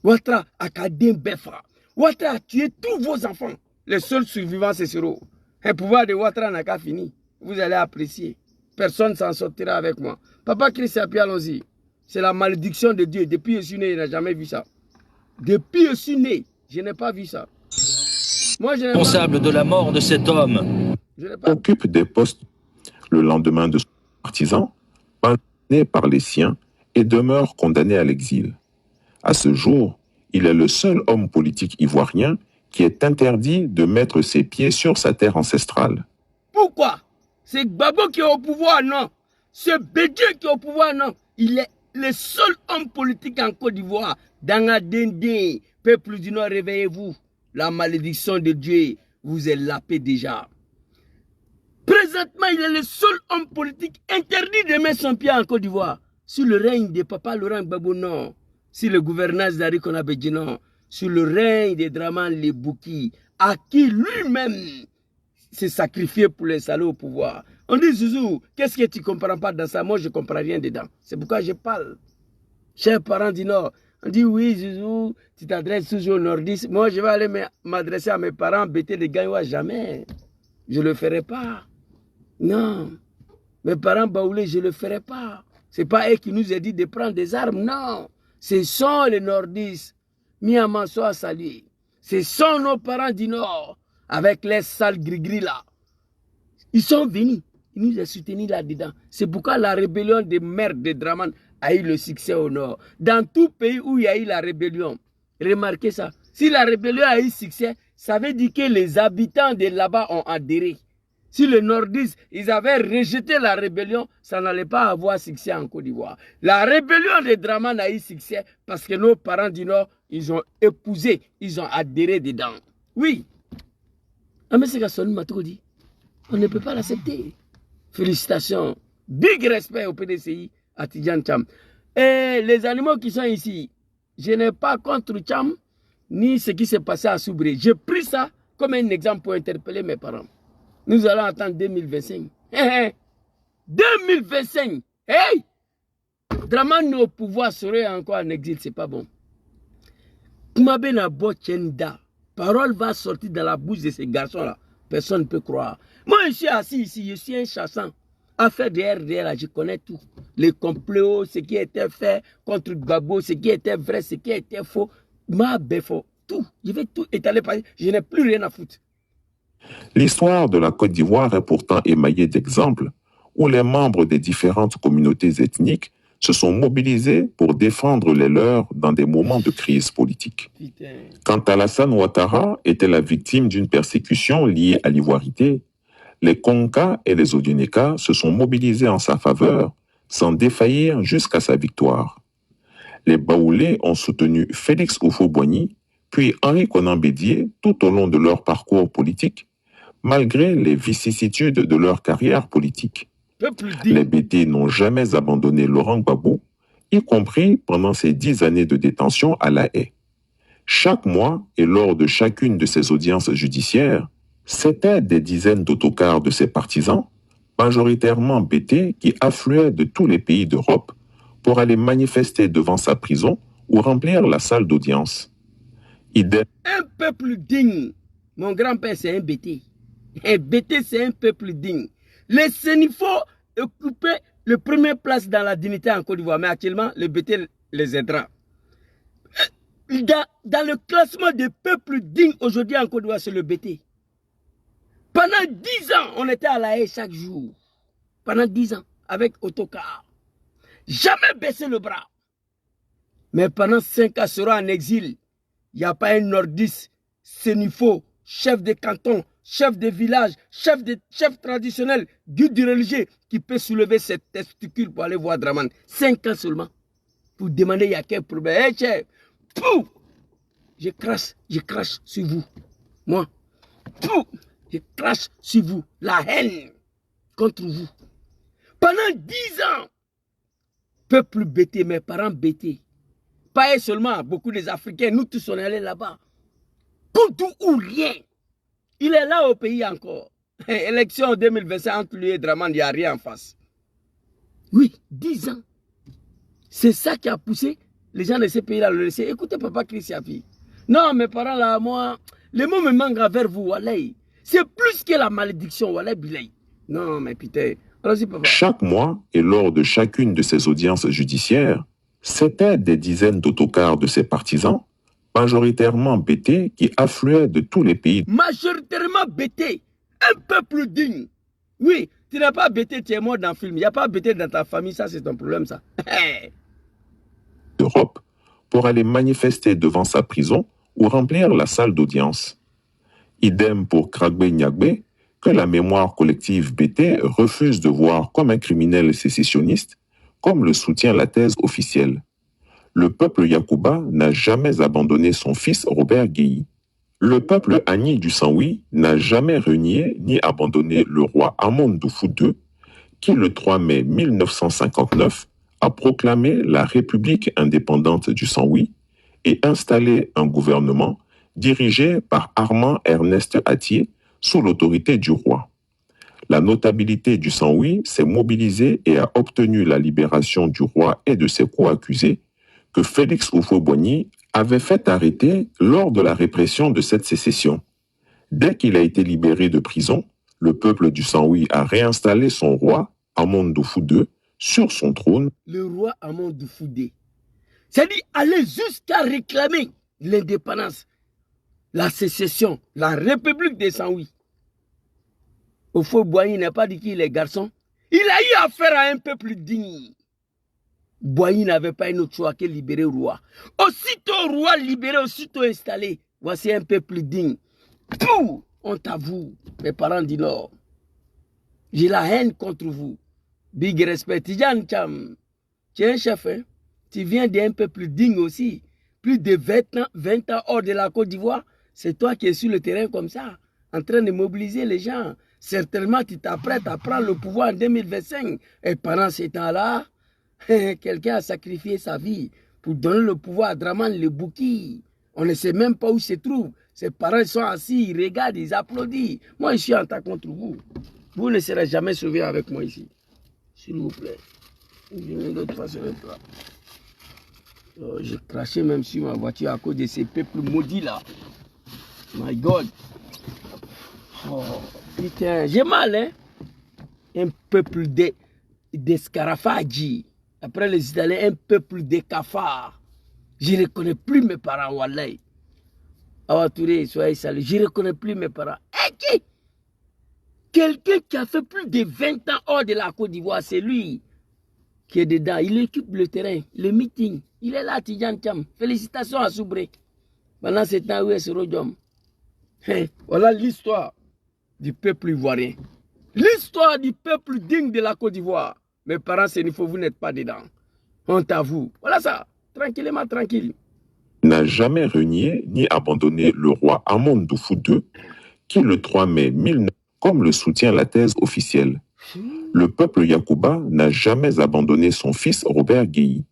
Ouattara a cadé Befa. Ouattara a tué tous vos enfants. Les seuls survivants, c'est Soro. Un pouvoir de Ouattara n'a qu'à fini. Vous allez apprécier. Personne ne s'en sortira avec moi. Papa Christian, puis allons-y. C'est la malédiction de Dieu. Depuis que je suis né, je n'ai jamais vu ça. Depuis que je suis né, je n'ai pas vu ça. Moi, je n'ai Responsable de la mort de cet homme. Occupe des postes le lendemain de son partisan, abandonné par les siens et demeure condamné à l'exil. À ce jour, il est le seul homme politique ivoirien qui est interdit de mettre ses pieds sur sa terre ancestrale. Pourquoi? C'est Gbagbo qui est au pouvoir, non? C'est Bédieu qui est au pouvoir, non? Il est le seul homme politique en Côte d'Ivoire. Dangadende, peuple du Nord, réveillez-vous. La malédiction de Dieu vous est lapée déjà. Présentement, il est le seul homme politique interdit de mettre son pied en Côte d'Ivoire. Sur le règne de Papa Laurent Gbagbo, non. Sur le gouvernance d'Ari Konabedji, non. Sur le règne de Draman Lebouki, à qui lui-même s'est sacrifié pour l'installer au pouvoir. On dit, Zouzou, qu'est-ce que tu ne comprends pas dans ça? Moi, je ne comprends rien dedans. C'est pourquoi je parle. Chers parents du Nord, on dit, oui, Zouzou, tu t'adresses toujours aux nordistes. Moi, je vais aller m'adresser à mes parents, bêter les Gaïwa, jamais. Je ne le ferai pas. Non. Mes parents baoulés, je ne le ferai pas. Ce n'est pas eux qui nous ont dit de prendre des armes, non. Ce sont les nordistes. Miamaso a salué. Ce sont nos parents du Nord, avec les sales gris-gris là. Ils sont venus. Ils nous ont soutenus là-dedans. C'est pourquoi la rébellion des mères de Draman a eu le succès au Nord. Dans tout pays où il y a eu la rébellion, remarquez ça. Si la rébellion a eu succès, ça veut dire que les habitants de là-bas ont adhéré. Si les nordistes, ils avaient rejeté la rébellion, ça n'allait pas avoir succès en Côte d'Ivoire. La rébellion de Draman a eu succès parce que nos parents du Nord, ils ont épousé, ils ont adhéré dedans. Oui. Mais c'est ce m'a trop dit. On ne peut pas l'accepter. Félicitations. Big respect au PDCI à Tidjane Cham. Et les animaux qui sont ici, je n'ai pas contre Cham, ni ce qui s'est passé à Soubré. J'ai pris ça comme un exemple pour interpeller mes parents. Nous allons attendre 2025. 2025. Hey! Draman au pouvoir serait encore en exil, c'est pas bon. Kumabena Bochenda. Parole va sortir de la bouche de ces garçons-là. Personne ne peut croire. Moi, je suis assis ici, je suis un chassant. Affaire de RDR, je connais tout. Les complots, ce qui était fait contre Gbagbo, ce qui était vrai, ce qui était faux. Ma béfo, tout. Je vais tout étaler par. Je n'ai plus rien à foutre. L'histoire de la Côte d'Ivoire est pourtant émaillée d'exemples où les membres des différentes communautés ethniques se sont mobilisés pour défendre les leurs dans des moments de crise politique. Putain. Quand Alassane Ouattara était la victime d'une persécution liée à l'ivoirité, les Konka et les Odineka se sont mobilisés en sa faveur, sans défaillir jusqu'à sa victoire. Les Baoulés ont soutenu Félix Houphouët-Boigny, puis Henri Konan Bédié tout au long de leur parcours politique, malgré les vicissitudes de leur carrière politique. Les BT n'ont jamais abandonné Laurent Gbagbo, y compris pendant ses 10 années de détention à La Haye. Chaque mois et lors de chacune de ses audiences judiciaires, c'étaient des dizaines d'autocars de ses partisans, majoritairement bêtés, qui affluaient de tous les pays d'Europe pour aller manifester devant sa prison ou remplir la salle d'audience. Un peuple digne. Mon grand-père, c'est un bêté. Un bêté, c'est un peuple digne. Les Sénifos occupaient la première place dans la dignité en Côte d'Ivoire, mais actuellement, le bêté les aidera. Dans le classement des peuples dignes aujourd'hui en Côte d'Ivoire, c'est le bêté. Pendant 10 ans, on était à La Haye chaque jour. Pendant 10 ans, avec autocar. Jamais baissé le bras. Mais pendant 5 ans, sera en exil. Il n'y a pas un nordiste, sénifo, chef de canton, chef de village, chef traditionnel, guide religieux qui peut soulever ses testicules pour aller voir Dramane. 5 ans seulement. Pour demander il y a quel problème. Hey, chef, pouf, je crache sur vous. Moi, pouf, je crache sur vous. La haine contre vous. Pendant 10 ans, peuple bêté, mes parents bêtés. Pas seulement, beaucoup des Africains, nous tous on est allés là-bas. Pour tout ou rien. Il est là au pays encore. Élection en 2025 entre lui et Dramane, il n'y a rien en face. Oui, 10 ans. C'est ça qui a poussé les gens de ces pays-là à le laisser. Écoutez, papa Christiafi. Non, mes parents là, moi, les mots me manquent envers vous, Walay. C'est plus que la malédiction, Walay Bilay. Non, mais putain. Allons-y, papa. Chaque mois et lors de chacune de ses audiences judiciaires, c'étaient des dizaines d'autocars de ses partisans, majoritairement bêtés, qui affluaient de tous les pays. Majoritairement bêtés. Un peuple digne. Oui, tu n'as pas bêté, tu es mort dans le film. Il n'y a pas bêté dans ta famille, ça c'est ton problème, ça. D'Europe pour aller manifester devant sa prison ou remplir la salle d'audience. Idem pour Kragbe Nyagbe, que la mémoire collective BT refuse de voir comme un criminel sécessionniste, comme le soutient la thèse officielle. Le peuple Yakuba n'a jamais abandonné son fils Robert Guéhi. Le peuple Agni du Saint-Louis n'a jamais renié ni abandonné le roi Amondoufou II, qui le 3 mai 1959 a proclamé la République indépendante du Saint-Louis et installé un gouvernement dirigé par Armand Ernest Atier sous l'autorité du roi. La notabilité du Saint-Louis s'est mobilisée et a obtenu la libération du roi et de ses co-accusés que Félix Houphouët-Boigny avait fait arrêter lors de la répression de cette sécession. Dès qu'il a été libéré de prison, le peuple du Saint-Louis a réinstallé son roi, Amondoufou II, sur son trône. Le roi Amondoufou II. C'est-à-dire aller jusqu'à réclamer l'indépendance, la sécession, la République des Saint-Louis. Houphouët-Boigny n'a pas dit qu'il est garçon. Il a eu affaire à un peuple digne. Boigny n'avait pas un autre choix que libérer le roi. Aussitôt roi libéré, aussitôt installé. Voici un peuple digne. Tout, honte à vous, mes parents du Nord. J'ai la haine contre vous. Big respect. Tidjane Cham, tu es un chef, hein? Tu viens d'un peuple digne aussi. Plus de 20 ans hors de la Côte d'Ivoire. C'est toi qui es sur le terrain comme ça, en train de mobiliser les gens. Certainement, tu t'apprêtes à prendre le pouvoir en 2025. Et pendant ce temps-là, quelqu'un a sacrifié sa vie pour donner le pouvoir à Dramane le Bouki. On ne sait même pas où il se trouve. Ses parents sont assis, ils regardent, ils applaudissent. Moi, je suis en tas contre vous. Vous ne serez jamais sauvés avec moi ici. S'il vous plaît. J'ai craché même sur ma voiture à cause de ces peuples maudits là. My God. Oh, putain, j'ai mal, hein. Un peuple d'escarafaggi. Après les Italiens, un peuple de cafards. Je ne reconnais plus mes parents, Wallahi. Awa Touré, soyez salués. Je ne reconnais plus mes parents. Hey, quelqu'un qui a fait plus de 20 ans hors de la Côte d'Ivoire, c'est lui qui est dedans. Il occupe le terrain, le meeting. Il est là, Tidjane Cham. Félicitations à Soubré. Pendant ce temps, où est ce Rodium? Voilà l'histoire du peuple ivoirien. L'histoire du peuple digne de la Côte d'Ivoire. Mes parents, c'est il faut vous n'êtes pas dedans. Honte à vous. Voilà ça. Tranquillement, tranquille. N'a jamais renié ni abandonné le roi Amondoufou II, qui le 3 mai 1900, comme le soutient la thèse officielle. Le peuple Yakuba n'a jamais abandonné son fils Robert Guéhi.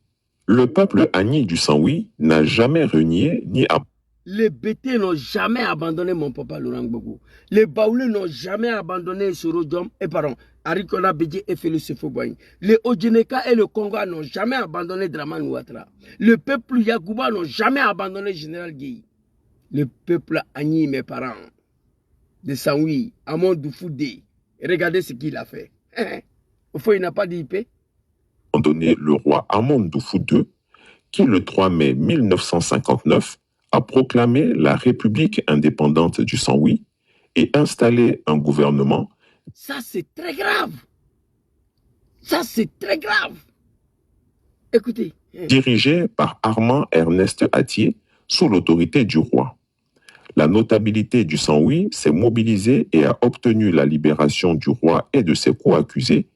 Le peuple Agni du Saint-Oui n'a jamais renié ni abandonné. Les Bétés n'ont jamais abandonné mon papa Laurent Gbagbo. Les Baoulés n'ont jamais abandonné Soro Diom et pardon, Arikola Bédié et Félix Houphouët-Boigny. Les Odjeneka et le Congo n'ont jamais abandonné Dramane Ouattara. Le peuple Yagouba n'ont jamais abandonné Général Guèye. Le peuple Agni, mes parents, de Saint-Oui, Amon Doufoudé, regardez ce qu'il a fait. Au fond, il n'a pas d'IP. Abandonné le roi Amon Doufou II, qui le 3 mai 1959 a proclamé la République indépendante du Saint-Oui et installé un gouvernement. Ça, c'est très grave. Ça, c'est très grave. Écoutez. Dirigé par Armand Ernest Atier sous l'autorité du roi. La notabilité du Saint-Oui s'est mobilisée et a obtenu la libération du roi et de ses co-accusés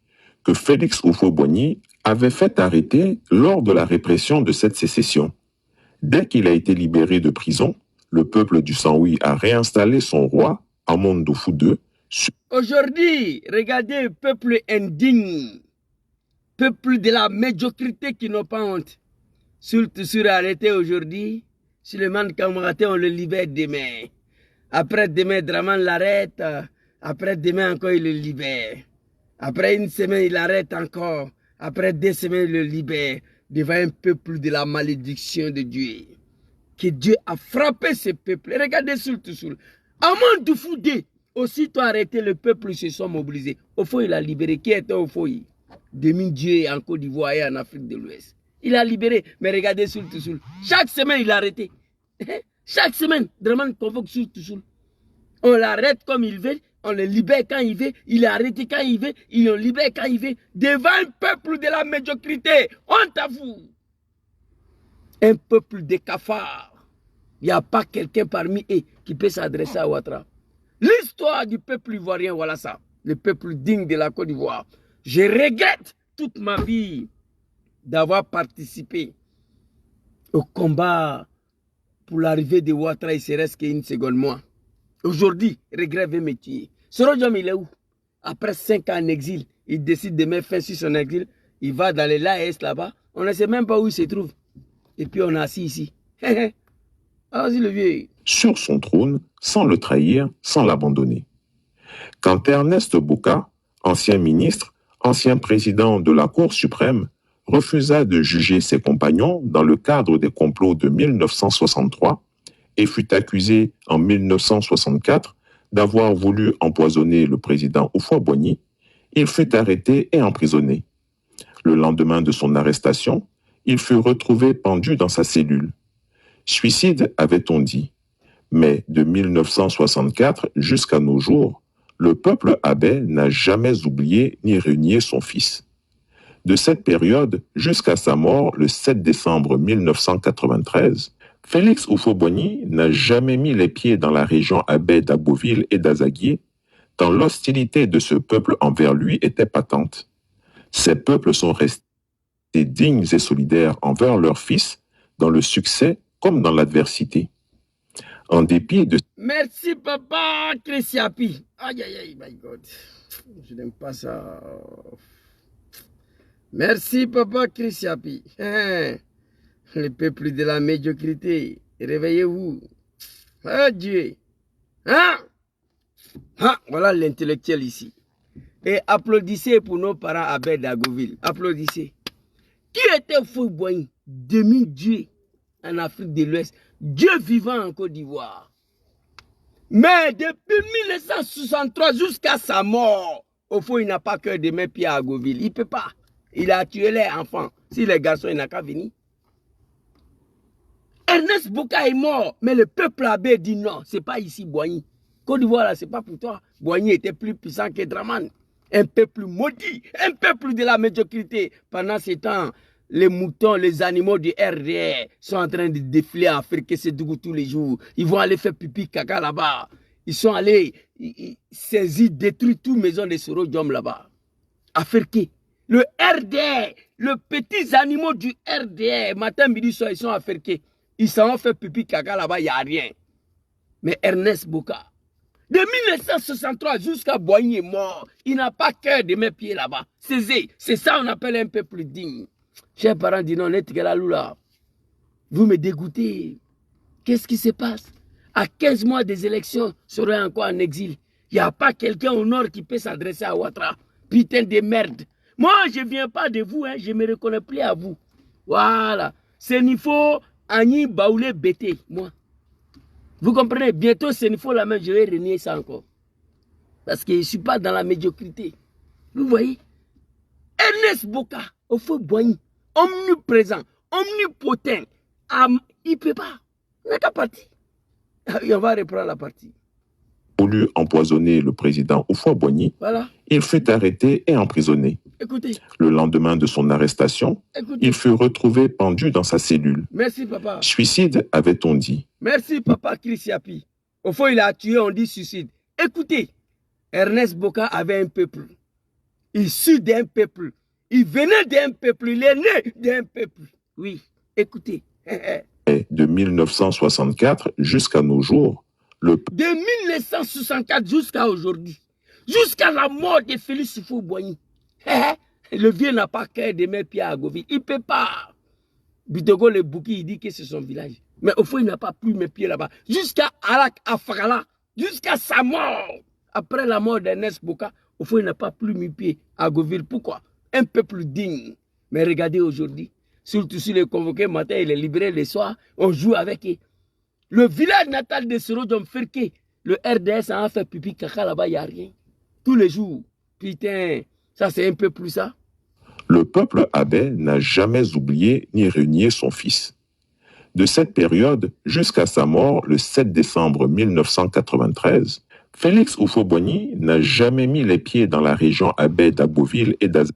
que Félix Houphouët-Boigny avait fait arrêter lors de la répression de cette sécession. Dès qu'il a été libéré de prison, le peuple du Saint-Oui a réinstallé son roi, Amon Doufou II. Aujourd'hui, regardez, peuple indigne, peuple de la médiocrité qui n'ont pas honte. Surtout sur arrêté aujourd'hui, Suleiman Kamaraté, on le libère demain. Après demain, Dramane l'arrête. Après demain encore, il le libère. Après une semaine, il arrête encore. Après 2 semaines, il le libère. Devant un peuple de la malédiction de Dieu. Que Dieu a frappé ce peuple. Regardez surtout. Amon Doufoudé, aussitôt arrêté, le peuple se sont mobilisés. Au fond, il a libéré. Qui était au fond? Demi-Dieu en Côte d'Ivoire et en Afrique de l'Ouest. Il a libéré. Mais regardez surtout. Chaque semaine, il a arrêté. Chaque semaine, Dramane convoque surtout. On l'arrête comme il veut. On le libère quand il veut, il est arrêté quand il veut, il le libère quand il veut, devant un peuple de la médiocrité. Honte à vous. Un peuple de cafards. Il n'y a pas quelqu'un parmi eux qui peut s'adresser à Ouattara. L'histoire du peuple ivoirien, voilà ça. Le peuple digne de la Côte d'Ivoire. Je regrette toute ma vie d'avoir participé au combat pour l'arrivée de Ouattara. Il ne se reste qu'une seconde mois. Aujourd'hui, regret veut me tuer. Soro Diom, il est où? Après 5 ans en exil, il décide de mettre fin sur son exil. Il va dans les l'AS là-bas. On ne sait même pas où il se trouve. Et puis on est assis ici. Allons-y le vieux. Sur son trône, sans le trahir, sans l'abandonner. Quand Ernest Boka, ancien ministre, ancien président de la Cour suprême, refusa de juger ses compagnons dans le cadre des complots de 1963, et fut accusé en 1964 d'avoir voulu empoisonner le président Houphouët-Boigny, il fut arrêté et emprisonné. Le lendemain de son arrestation, il fut retrouvé pendu dans sa cellule. Suicide, avait-on dit. Mais de 1964 jusqu'à nos jours, le peuple abé n'a jamais oublié ni renié son fils. De cette période jusqu'à sa mort le 7 décembre 1993, Félix Houphouët-Boigny n'a jamais mis les pieds dans la région abé d'Agboville et d'Azaguié, tant l'hostilité de ce peuple envers lui était patente. Ces peuples sont restés dignes et solidaires envers leur fils, dans le succès comme dans l'adversité. En dépit de... Merci papa Christiapi. Aïe aïe aïe, my God. Je n'aime pas ça. Merci papa Christiapi. Le peuple de la médiocrité, réveillez-vous. Ah Dieu. Hein? Ah, voilà l'intellectuel ici. Et applaudissez pour nos parents à Dagoville. Applaudissez. Qui était Houphouët-Boigny? Demi-dieu en Afrique de l'Ouest. Dieu vivant en Côte d'Ivoire. Mais depuis 1963 jusqu'à sa mort, au fond, il n'a pas cœur de mettre pied à Agoville. Il ne peut pas. Il a tué les enfants. Si les garçons, il n'a qu'à venir. Ernest Boka est mort, mais le peuple abbé dit non, c'est pas ici Boigny. Côte d'Ivoire, là, c'est pas pour toi. Boigny était plus puissant que Dramane. Un peuple maudit, un peuple de la médiocrité. Pendant ce temps, les moutons, les animaux du RDR sont en train de défiler en Afrique, c'est Dougou tous les jours. Ils vont aller faire pipi, caca là-bas. Ils sont allés saisir, détruire toutes les maisons de Soro Diom là-bas. Afrique. Le RDR, les petits animaux du RDR, matin, midi, soir, ils sont africains. Ils s'en fait pipi, caca là-bas, il n'y a rien. Mais Ernest Boka, de 1963 jusqu'à Boigny est mort, il n'a pas cœur de mettre pied là-bas. C'est ça on appelle un peuple digne. Chers parents disent non, là, vous me dégoûtez. Qu'est-ce qui se passe? À 15 mois des élections, serait encore en exil. Il n'y a pas quelqu'un au nord qui peut s'adresser à Ouattara. Putain de merde. Moi, je ne viens pas de vous, hein, je ne me reconnais plus à vous. Voilà. C'est Nifo, Ani, Baoulé, Bété, moi. Vous comprenez? Bientôt, c'est Nifo la même, je vais renier ça encore. Parce que je ne suis pas dans la médiocrité. Vous voyez? Ernest Boka, au feu Boigny, omniprésent, omnipotent, il ne peut pas. Il n'a qu'à partir. Et on va reprendre la partie. Voulu empoisonner le président Houphouët-Boigny, Voilà. il fut arrêté et emprisonné. Écoutez. Le lendemain de son arrestation, il fut retrouvé pendu dans sa cellule. Merci, papa. Suicide, avait-on dit. Merci, papa Chris Yapi. Au fond, il a tué, on dit suicide. Écoutez, Ernest Boka avait un peuple. Issu d'un peuple. Il venait d'un peuple. Il est né d'un peuple. Oui, écoutez. De 1964 jusqu'à nos jours, de 1964 jusqu'à aujourd'hui, jusqu'à la mort de Félix Houphouët-Boigny, le vieux n'a pas cœur de mettre pied à Goville. Il ne peut pas. Bitogo le Bouki, il dit que c'est son village. Mais au fond, il n'a pas pu mettre pied là-bas. Jusqu'à Alak Afagala, jusqu'à sa mort. Après la mort d'Ernest Boka, au fond, il n'a pas plus mis pied à Goville. Pourquoi? Un peuple digne. Mais regardez aujourd'hui, surtout si les convoqués matin et les libérés le soir, on joue avec eux. Le village natal de Serodjom Ferke, le RDS a fait pipi caca là-bas, il n'y a rien. Tous les jours. Putain, ça c'est un peu plus ça. Le peuple abé n'a jamais oublié ni renié son fils. De cette période jusqu'à sa mort le 7 décembre 1993, Félix Houphouët-Boigny n'a jamais mis les pieds dans la région abé d'Agboville et d'Azé.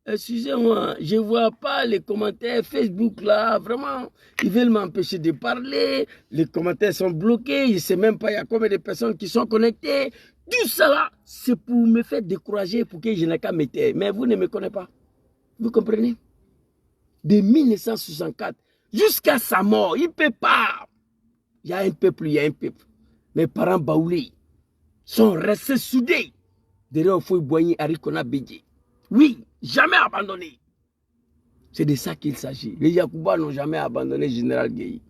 Excusez-moi, je ne vois pas les commentaires Facebook là, vraiment, ils veulent m'empêcher de parler, les commentaires sont bloqués, je ne sais même pas il y a combien de personnes qui sont connectées. Tout ça là, c'est pour me faire décourager, pour que je n'ai qu'à me taire. Mais vous ne me connaissez pas. Vous comprenez? De 1964 jusqu'à sa mort, il ne peut pas. Il y a un peuple, il y a un peuple. Mes parents baoulés sont restés soudés derrière Houphouët-Boigny, Arikona Bédié. Oui, jamais abandonné. C'est de ça qu'il s'agit. Les Yakuba n'ont jamais abandonné le général Gueye.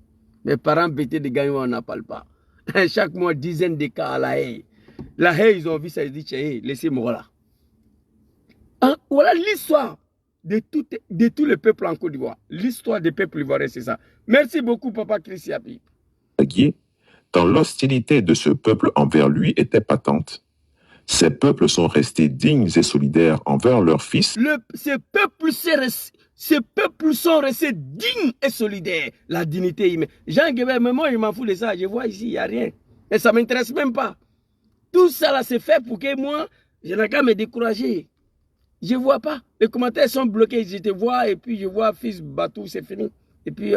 Mes parents bêtés de gagner, on n'en parle pas. Chaque mois, dizaines de cas à la haie. La haie, ils ont vu ça, ils disent, hey, laissez-moi là. Hein? Voilà l'histoire de tous les peuples en Côte d'Ivoire. L'histoire des peuples ivoiriens, c'est ça. Merci beaucoup, papa Chris Yapi. Quand l'hostilité de ce peuple envers lui était patente, ces peuples sont restés dignes et solidaires envers leurs fils. Ces peuples sont restés dignes et solidaires. La dignité humaine. Jean Guébert, mais moi, je m'en fous de ça. Je vois ici, il n'y a rien. Et ça ne m'intéresse même pas. Tout ça, là, c'est fait pour que moi, je n'ai qu'à me décourager. Je ne vois pas. Les commentaires sont bloqués. Je te vois et puis je vois fils Batou, c'est fini. Et puis,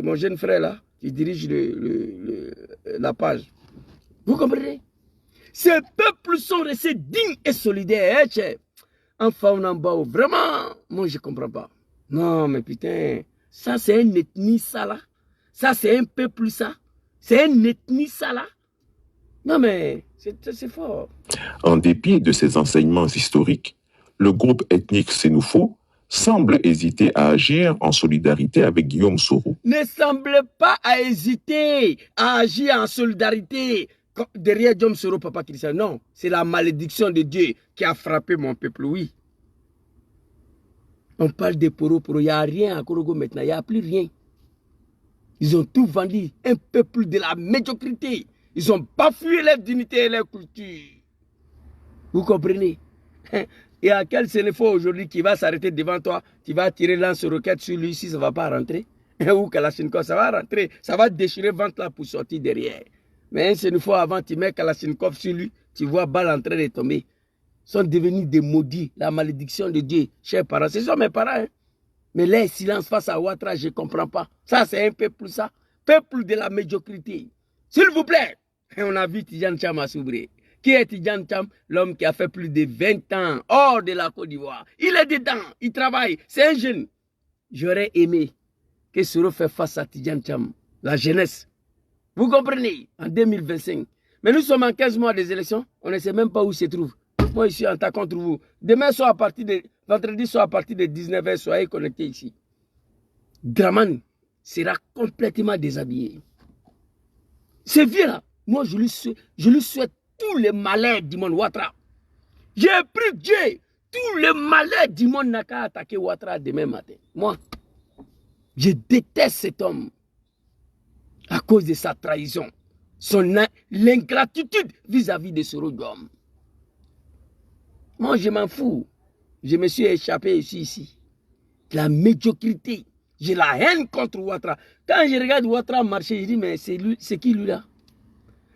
mon jeune frère, là, qui dirige la page. Vous comprenez? Ces peuples sont restés dignes et solidaires. Enfin, on en bas. Vraiment, moi, je ne comprends pas. Non, mais putain, ça, c'est une ethnie, ça, là. Ça, c'est un peuple, ça. C'est une ethnie, ça, là. Non, mais c'est fort. En dépit de ces enseignements historiques, le groupe ethnique Sénoufo semble hésiter à agir en solidarité avec Guillaume Soro. Ne semble pas à hésiter à agir en solidarité derrière Guillaume Soro, papa Christian. Non, c'est la malédiction de Dieu qui a frappé mon peuple, oui. On parle de Poro, il n'y a rien à Korogo maintenant, il n'y a plus rien. Ils ont tout vendu, un peuple de la médiocrité. Ils ont bafoué leur dignité et leur culture. Vous comprenez? Et à quel Sénéfo aujourd'hui qui va s'arrêter devant toi, tu vas tirer lance-roquette sur lui, si ça ne va pas rentrer? Ou Kalachnikov, ça va rentrer, ça va déchirer le ventre là pour sortir derrière. Mais un Sénéfo avant, tu mets Kalachnikov sur lui, tu vois balle en train de tomber. Ils sont devenus des maudits, la malédiction de Dieu. Chers parents, ce sont mes parents. Hein? Mais les silences face à Ouattara, je ne comprends pas. Ça, c'est un peuple, ça. Peuple de la médiocrité. S'il vous plaît, on a vu Tidjane Cham à Soubré. Qui est Tidjane Cham? L'homme qui a fait plus de 20 ans hors de la Côte d'Ivoire. Il est dedans, il travaille, c'est un jeune. J'aurais aimé que Soro fasse face à Tidjane Cham, la jeunesse. Vous comprenez? En 2025. Mais nous sommes en 15 mois des élections, on ne sait même pas où se trouve. Moi, je suis en tas contre vous. Demain soir, à partir de vendredi soir à partir de 19h, soyez connectés ici. Dramane sera complètement déshabillé. Ce vieux-là, moi je lui souhaite tous les malheurs du monde Ouattara. J'ai pris Dieu, tous les malheurs du monde n'a qu'à attaquer Ouattara demain matin. Moi, je déteste cet homme à cause de sa trahison, l'ingratitude vis-à-vis de ce homme. Moi, je m'en fous. Je me suis échappé ici. La médiocrité. J'ai la haine contre Ouattara. Quand je regarde Ouattara marcher, je dis, mais c'est qui lui là?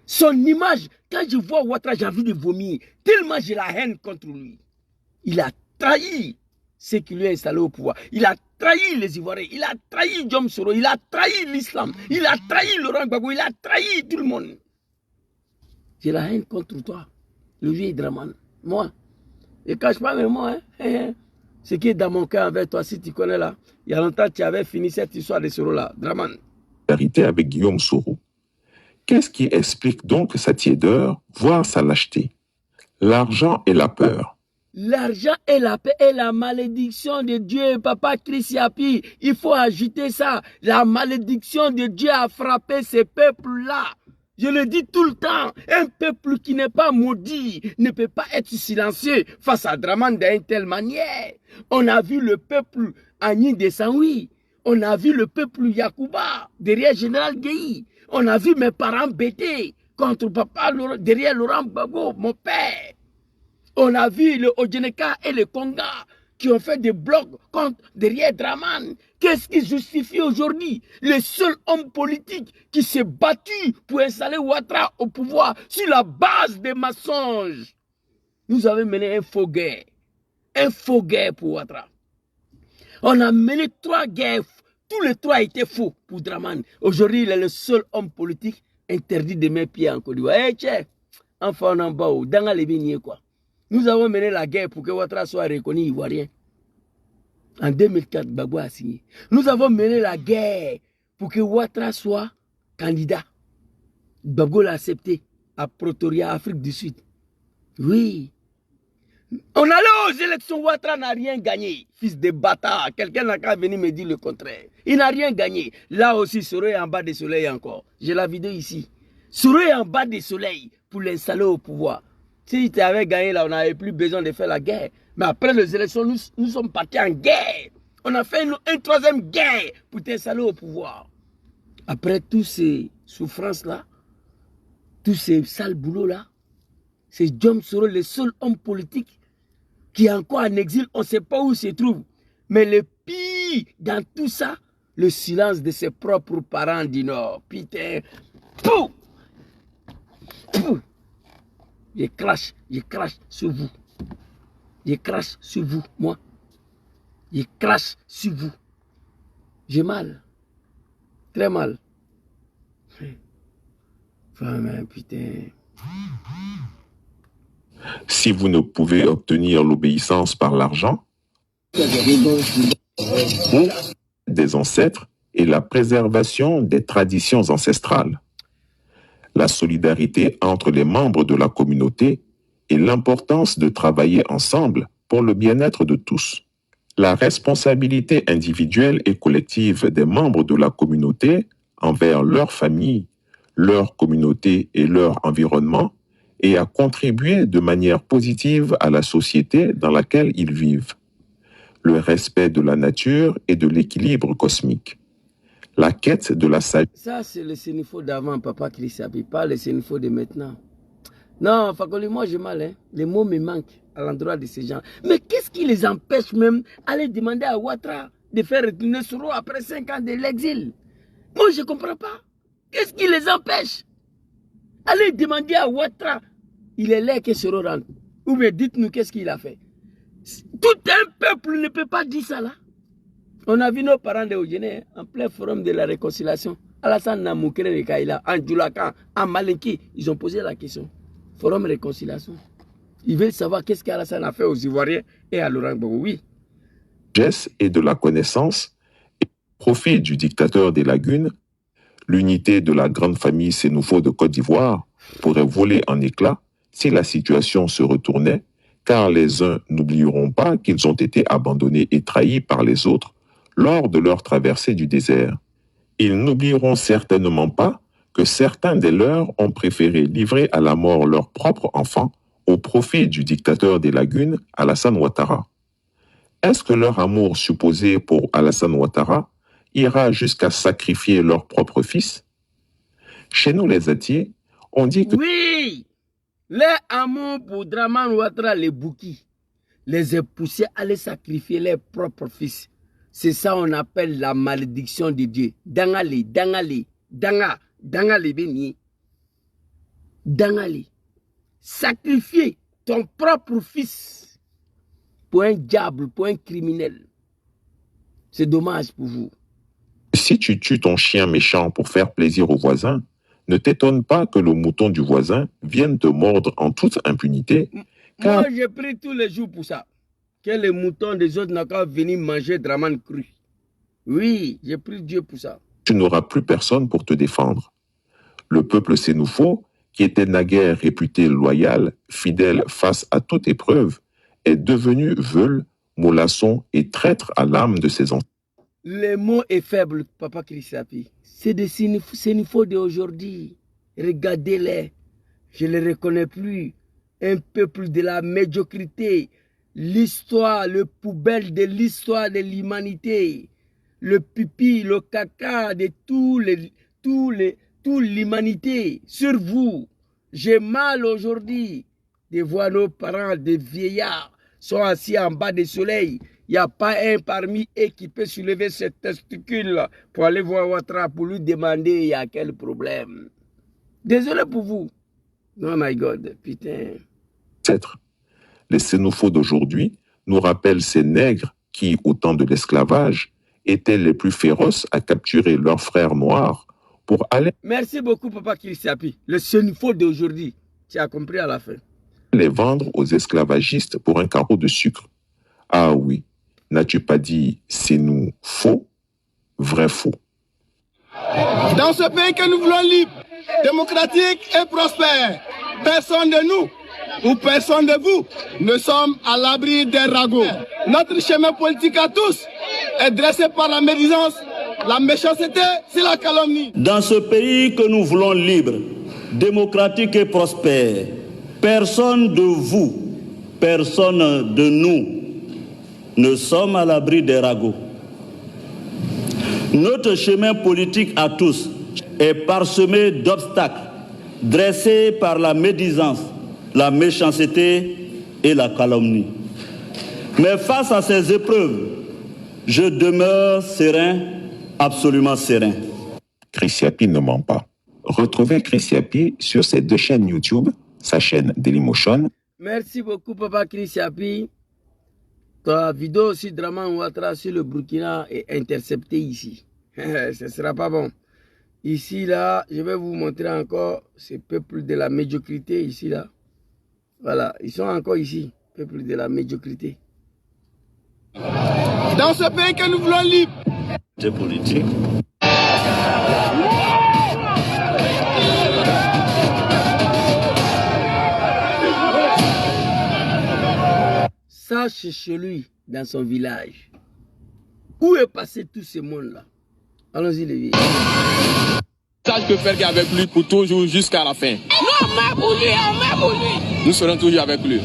Son image, quand je vois Ouattara, j'ai envie de vomir. Tellement j'ai la haine contre lui. Il a trahi ceux qui lui ont installé au pouvoir. Il a trahi les Ivoiriens. Il a trahi Guillaume Soro. Il a trahi l'islam. Il a trahi Laurent Gbagbo. Il a trahi tout le monde. J'ai la haine contre toi, le vieux Dramane. Moi, je ne cache pas mes mots. Ce qui est dans mon cœur avec toi, si tu connais là, il y a longtemps tu avais fini cette histoire de Soro-là, Dramane. Vérité avec Guillaume Soro. Qu'est-ce qui explique donc sa tiédeur, voire sa lâcheté? L'argent et la peur. L'argent et la paix et la malédiction de Dieu, Papa Christiapi, il faut ajouter ça. La malédiction de Dieu a frappé ces peuples-là. Je le dis tout le temps, un peuple qui n'est pas maudit ne peut pas être silencieux face à Dramane d'une telle manière. On a vu le peuple Agni de Sanwi, on a vu le peuple Yacouba derrière Général Guéhi, on a vu mes parents bêter contre papa derrière Laurent Gbagbo, mon père. On a vu le Odjeneka et le Konga qui ont fait des blocs contre derrière Dramane. Qu'est-ce qui justifie aujourd'hui le seul homme politique qui s'est battu pour installer Ouattara au pouvoir sur la base des mensonges? Nous avons mené un faux guerre pour Ouattara. On a mené 3 guerres, tous les 3 étaient faux pour Dramane. Aujourd'hui, il est le seul homme politique interdit de mettre pied en Côte d'Ivoire. Eh, tiens, enfin, on en bas, dans les vignes, quoi. Nous avons mené la guerre pour que Ouattara soit reconnu ivoirien. En 2004, Gbagbo a signé. Nous avons mené la guerre pour que Ouattara soit candidat. Gbagbo l'a accepté à Pretoria, Afrique du Sud. Oui. On allait aux élections, Ouattara n'a rien gagné. Fils de bâtard, quelqu'un n'a qu'à venir me dire le contraire. Il n'a rien gagné. Là aussi, Soro est en bas des soleils encore. J'ai la vidéo ici. Soro est en bas des soleils pour l'installer au pouvoir. Si tu avais gagné là, on n'avait plus besoin de faire la guerre. Mais après les élections, nous sommes partis en guerre. On a fait une 3e guerre pour t'installer au pouvoir. Après tous ces souffrances-là, tous ces sales boulots-là, c'est Guillaume Soro, le seul homme politique qui est encore en exil. On ne sait pas où il se trouve. Mais le pire dans tout ça, le silence de ses propres parents du Nord. Putain. Pouh! Pouh! Je crache sur vous. Je crache sur vous, moi. Je crache sur vous. J'ai mal. Très mal. Enfin, putain. Si vous ne pouvez obtenir l'obéissance par l'argent, ou des ancêtres et la préservation des traditions ancestrales, la solidarité entre les membres de la communauté et l'importance de travailler ensemble pour le bien-être de tous. La responsabilité individuelle et collective des membres de la communauté envers leur famille, leur communauté et leur environnement et à contribuer de manière positive à la société dans laquelle ils vivent. Le respect de la nature et de l'équilibre cosmique. La quête de la sagesse. Ça, c'est le Sénifo d'avant, Papa Christiapi, pas le Sénifo de maintenant. Non, Fakoli, moi j'ai mal, hein. Les mots me manquent à l'endroit de ces gens. Mais qu'est-ce qui les empêche même d'aller demander à Ouattara de faire retourner Soro après 5 ans de l'exil? Moi, je ne comprends pas. Qu'est-ce qui les empêche? Allez demander à Ouattara. Il est là que Soro rentre. Ou bien dites-nous qu'est-ce qu'il a fait. Tout un peuple ne peut pas dire ça là. On a vu nos parents de Ogéné en plein forum de la réconciliation. Alassane Namoukere de Kaila, en Djoulakan, en Malinki, ils ont posé la question. Forum réconciliation. Ils veulent savoir qu'est-ce qu'Alassane a fait aux Ivoiriens et à Laurent Gbagbo. Oui. Et de la connaissance, et au profit du dictateur des lagunes, l'unité de la grande famille Sénoufo de Côte d'Ivoire pourrait voler en éclats si la situation se retournait car les uns n'oublieront pas qu'ils ont été abandonnés et trahis par les autres lors de leur traversée du désert. Ils n'oublieront certainement pas que certains des leurs ont préféré livrer à la mort leurs propres enfants au profit du dictateur des lagunes, Alassane Ouattara. Est-ce que leur amour supposé pour Alassane Ouattara ira jusqu'à sacrifier leur propre fils? Chez nous, les Atiers, on dit que... Oui, leur amour pour Draman Ouattara, les Bouki, les a poussés à les sacrifier leurs propres fils. C'est ça qu'on appelle la malédiction de Dieu. Dangale, dangale, dangale béni. Dangale. Sacrifier ton propre fils pour un diable, pour un criminel. C'est dommage pour vous. Si tu tues ton chien méchant pour faire plaisir au voisin, ne t'étonne pas que le mouton du voisin vienne te mordre en toute impunité. Car... Moi, j'ai pris tous les jours pour ça. Que les moutons des autres n'ont qu'à venir manger Draman cru. Oui, j'ai pris Dieu pour ça. Tu n'auras plus personne pour te défendre. Le peuple sénoufo, qui était naguère réputé loyal, fidèle face à toute épreuve, est devenu veule, mollasson et traître à l'âme de ses enfants. Les mots est faible, Papa Chrisapi. C'est des sénoufos d'aujourd'hui. Regardez-les. Je ne les reconnais plus. Un peuple de la médiocrité. L'histoire, le poubelle de l'histoire de l'humanité. Le pipi, le caca de toute l'humanité. Sur vous. J'ai mal aujourd'hui de voir nos parents, des vieillards, sont assis en bas du soleil. Il n'y a pas un parmi eux qui peut soulever ce testicule pour aller voir Ouattara pour lui demander il y a quel problème. Désolé pour vous. Oh my God, putain. Les sénoufos d'aujourd'hui nous rappellent ces nègres qui, au temps de l'esclavage, étaient les plus féroces à capturer leurs frères noirs pour aller... Merci beaucoup, Papa Chrisapi. Le sénoufo d'aujourd'hui, tu as compris à la fin. Les vendre aux esclavagistes pour un carreau de sucre. Ah oui, n'as-tu pas dit c'est nous faux? Vrai faux. Dans ce pays que nous voulons libre, démocratique et prospère, personne de nous ou personne de vous ne sommes à l'abri des ragots. Notre chemin politique à tous est dressé par la médisance, la méchanceté, c'est la calomnie. Dans ce pays que nous voulons libre, démocratique et prospère, personne de vous, personne de nous ne sommes à l'abri des ragots. Notre chemin politique à tous est parsemé d'obstacles dressés par la médisance, la méchanceté et la calomnie. Mais face à ces épreuves, je demeure serein, absolument serein. Chrisiapi ne ment pas. Retrouvez Chrisiapi sur ses 2 chaînes YouTube, sa chaîne Dailymotion. Merci beaucoup, Papa Chrisiapi. Ta vidéo aussi, Draman Ouattara sur le Burkina est interceptée ici. Ce ne sera pas bon. Ici, là, je vais vous montrer encore ce peuple de la médiocrité, ici, là. Voilà, ils sont encore ici, peuple de la médiocrité. Dans ce pays que nous voulons libre. C'est politique. Sache chez lui, dans son village. Où est passé tout ce monde-là? Allons-y, les vieux. Sache que faire avec lui pour toujours jusqu'à la fin. Non, on meurt pour lui, on meurt pour lui. Nous serons toujours avec lui.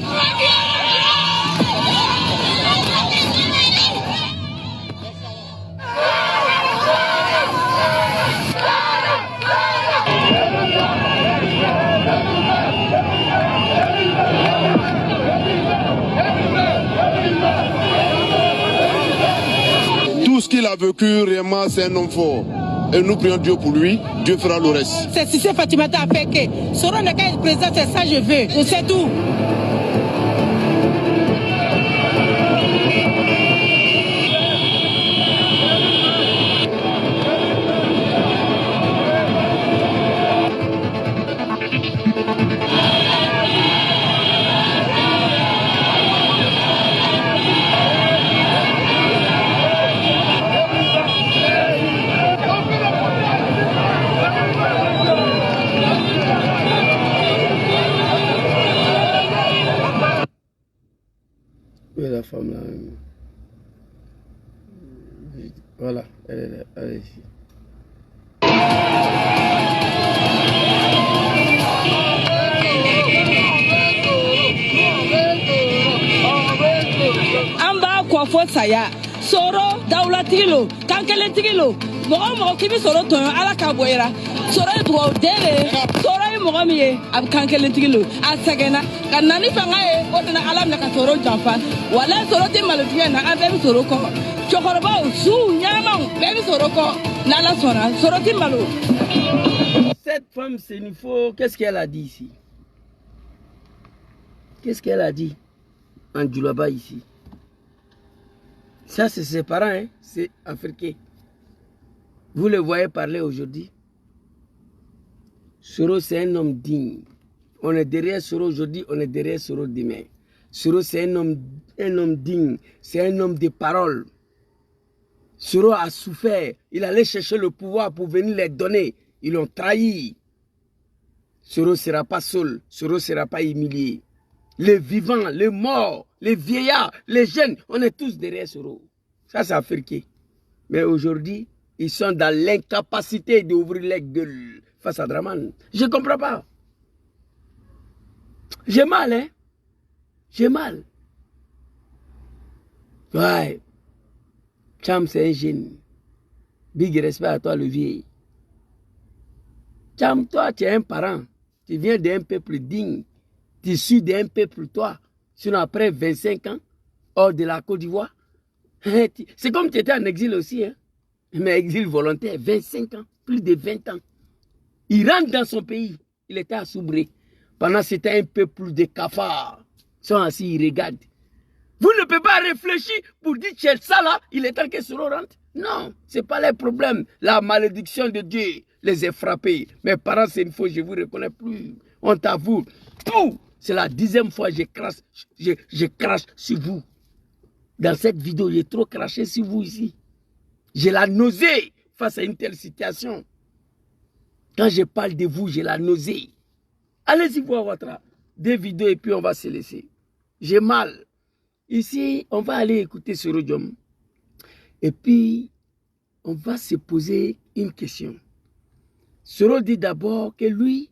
Tout ce qu'il a vécu, réellement, c'est un homme fort. Et nous prions Dieu pour lui, Dieu fera le reste. C'est si c'est Fatimata a fait que Soron n'est qu'un président, c'est ça je veux. Je sais tout. Voilà, elle est là, elle est ici. Amba kwa fo saya soro dawla tigilo kankele tigilo mogo kibi soro to ala ka boyra soro to dele soro mogo mi ab kankele tigilo asagena kanani fanga e o dina ala na ka soro jamfa wala soro ti malutige na abe soro ko chokoroba su nyama be soro ko nala sona soro ti malo. Cette femme Sénifo, qu'est-ce qu'elle a dit ici? Qu'est-ce qu'elle a dit en Djulaba ici? Ça, c'est ses parents, hein? C'est africain. Vous le voyez parler aujourd'hui. Soro, c'est un homme digne. On est derrière Soro aujourd'hui, on est derrière Soro demain. Soro, c'est un homme digne. C'est un homme de parole. Soro a souffert. Il allait chercher le pouvoir pour venir les donner. Ils l'ont trahi. Soro ne sera pas seul. Soro ne sera pas humilié. Les vivants, les morts, les vieillards, les jeunes, on est tous derrière Soro. Ça, c'est africain. Mais aujourd'hui, ils sont dans l'incapacité d'ouvrir les gueules face à Dramane. Je ne comprends pas. J'ai mal, hein. J'ai mal. Ouais. Cham, c'est un jeune. Big respect à toi, le vieil. Cham, toi, tu es un parent. Tu viens d'un peuple digne. Tu es issu d'un peuple, toi. Sinon, après 25 ans, hors de la Côte d'Ivoire. C'est comme tu étais en exil aussi. Hein? Mais exil volontaire, 25 ans. Plus de 20 ans. Il rentre dans son pays. Il était à Soubré. Pendant que c'était un peuple de cafards. Ils sont assis, ils regardent. Vous ne pouvez pas réfléchir pour dire que ça là, il est temps que Soro rentre. Non, ce n'est pas les problèmes. La malédiction de Dieu les a frappés. Mes parents, c'est une fois, je ne vous reconnais plus. On t'avoue. Tout. C'est la 10e fois que je crache sur vous. Dans cette vidéo, j'ai trop craché sur vous ici. J'ai la nausée face à une telle situation. Quand je parle de vous, j'ai la nausée. Allez-y voir Ouattara. Des vidéos et puis on va se laisser. J'ai mal. Ici, on va aller écouter ce rodium. Et puis, on va se poser une question. Soro dit d'abord que lui,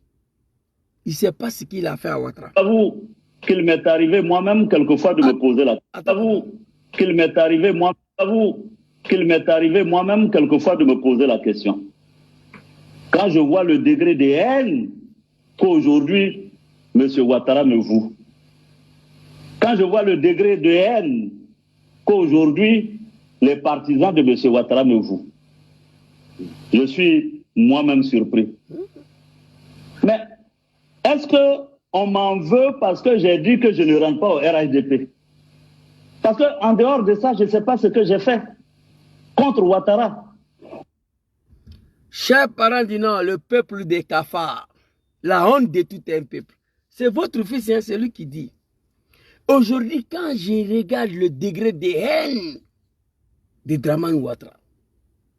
il ne sait pas ce qu'il a fait à Ouattara. J'avoue qu'il m'est arrivé moi-même quelquefois de me poser la question. J'avoue qu'il m'est arrivé moi-même quelquefois de me poser la question. Quand je vois le degré de haine qu'aujourd'hui M. Ouattara me voue. Quand je vois le degré de haine qu'aujourd'hui les partisans de M. Ouattara me vouent, je suis moi-même surpris. Mais est-ce qu'on m'en veut parce que j'ai dit que je ne rentre pas au RHDP? Parce qu'en dehors de ça, je ne sais pas ce que j'ai fait contre Ouattara. Chers parents du Nord, le peuple des cafards, la honte de tout un peuple. C'est votre fils, hein, c'est lui qui dit. Aujourd'hui, quand je regarde le degré de haine de Dramane Ouattara,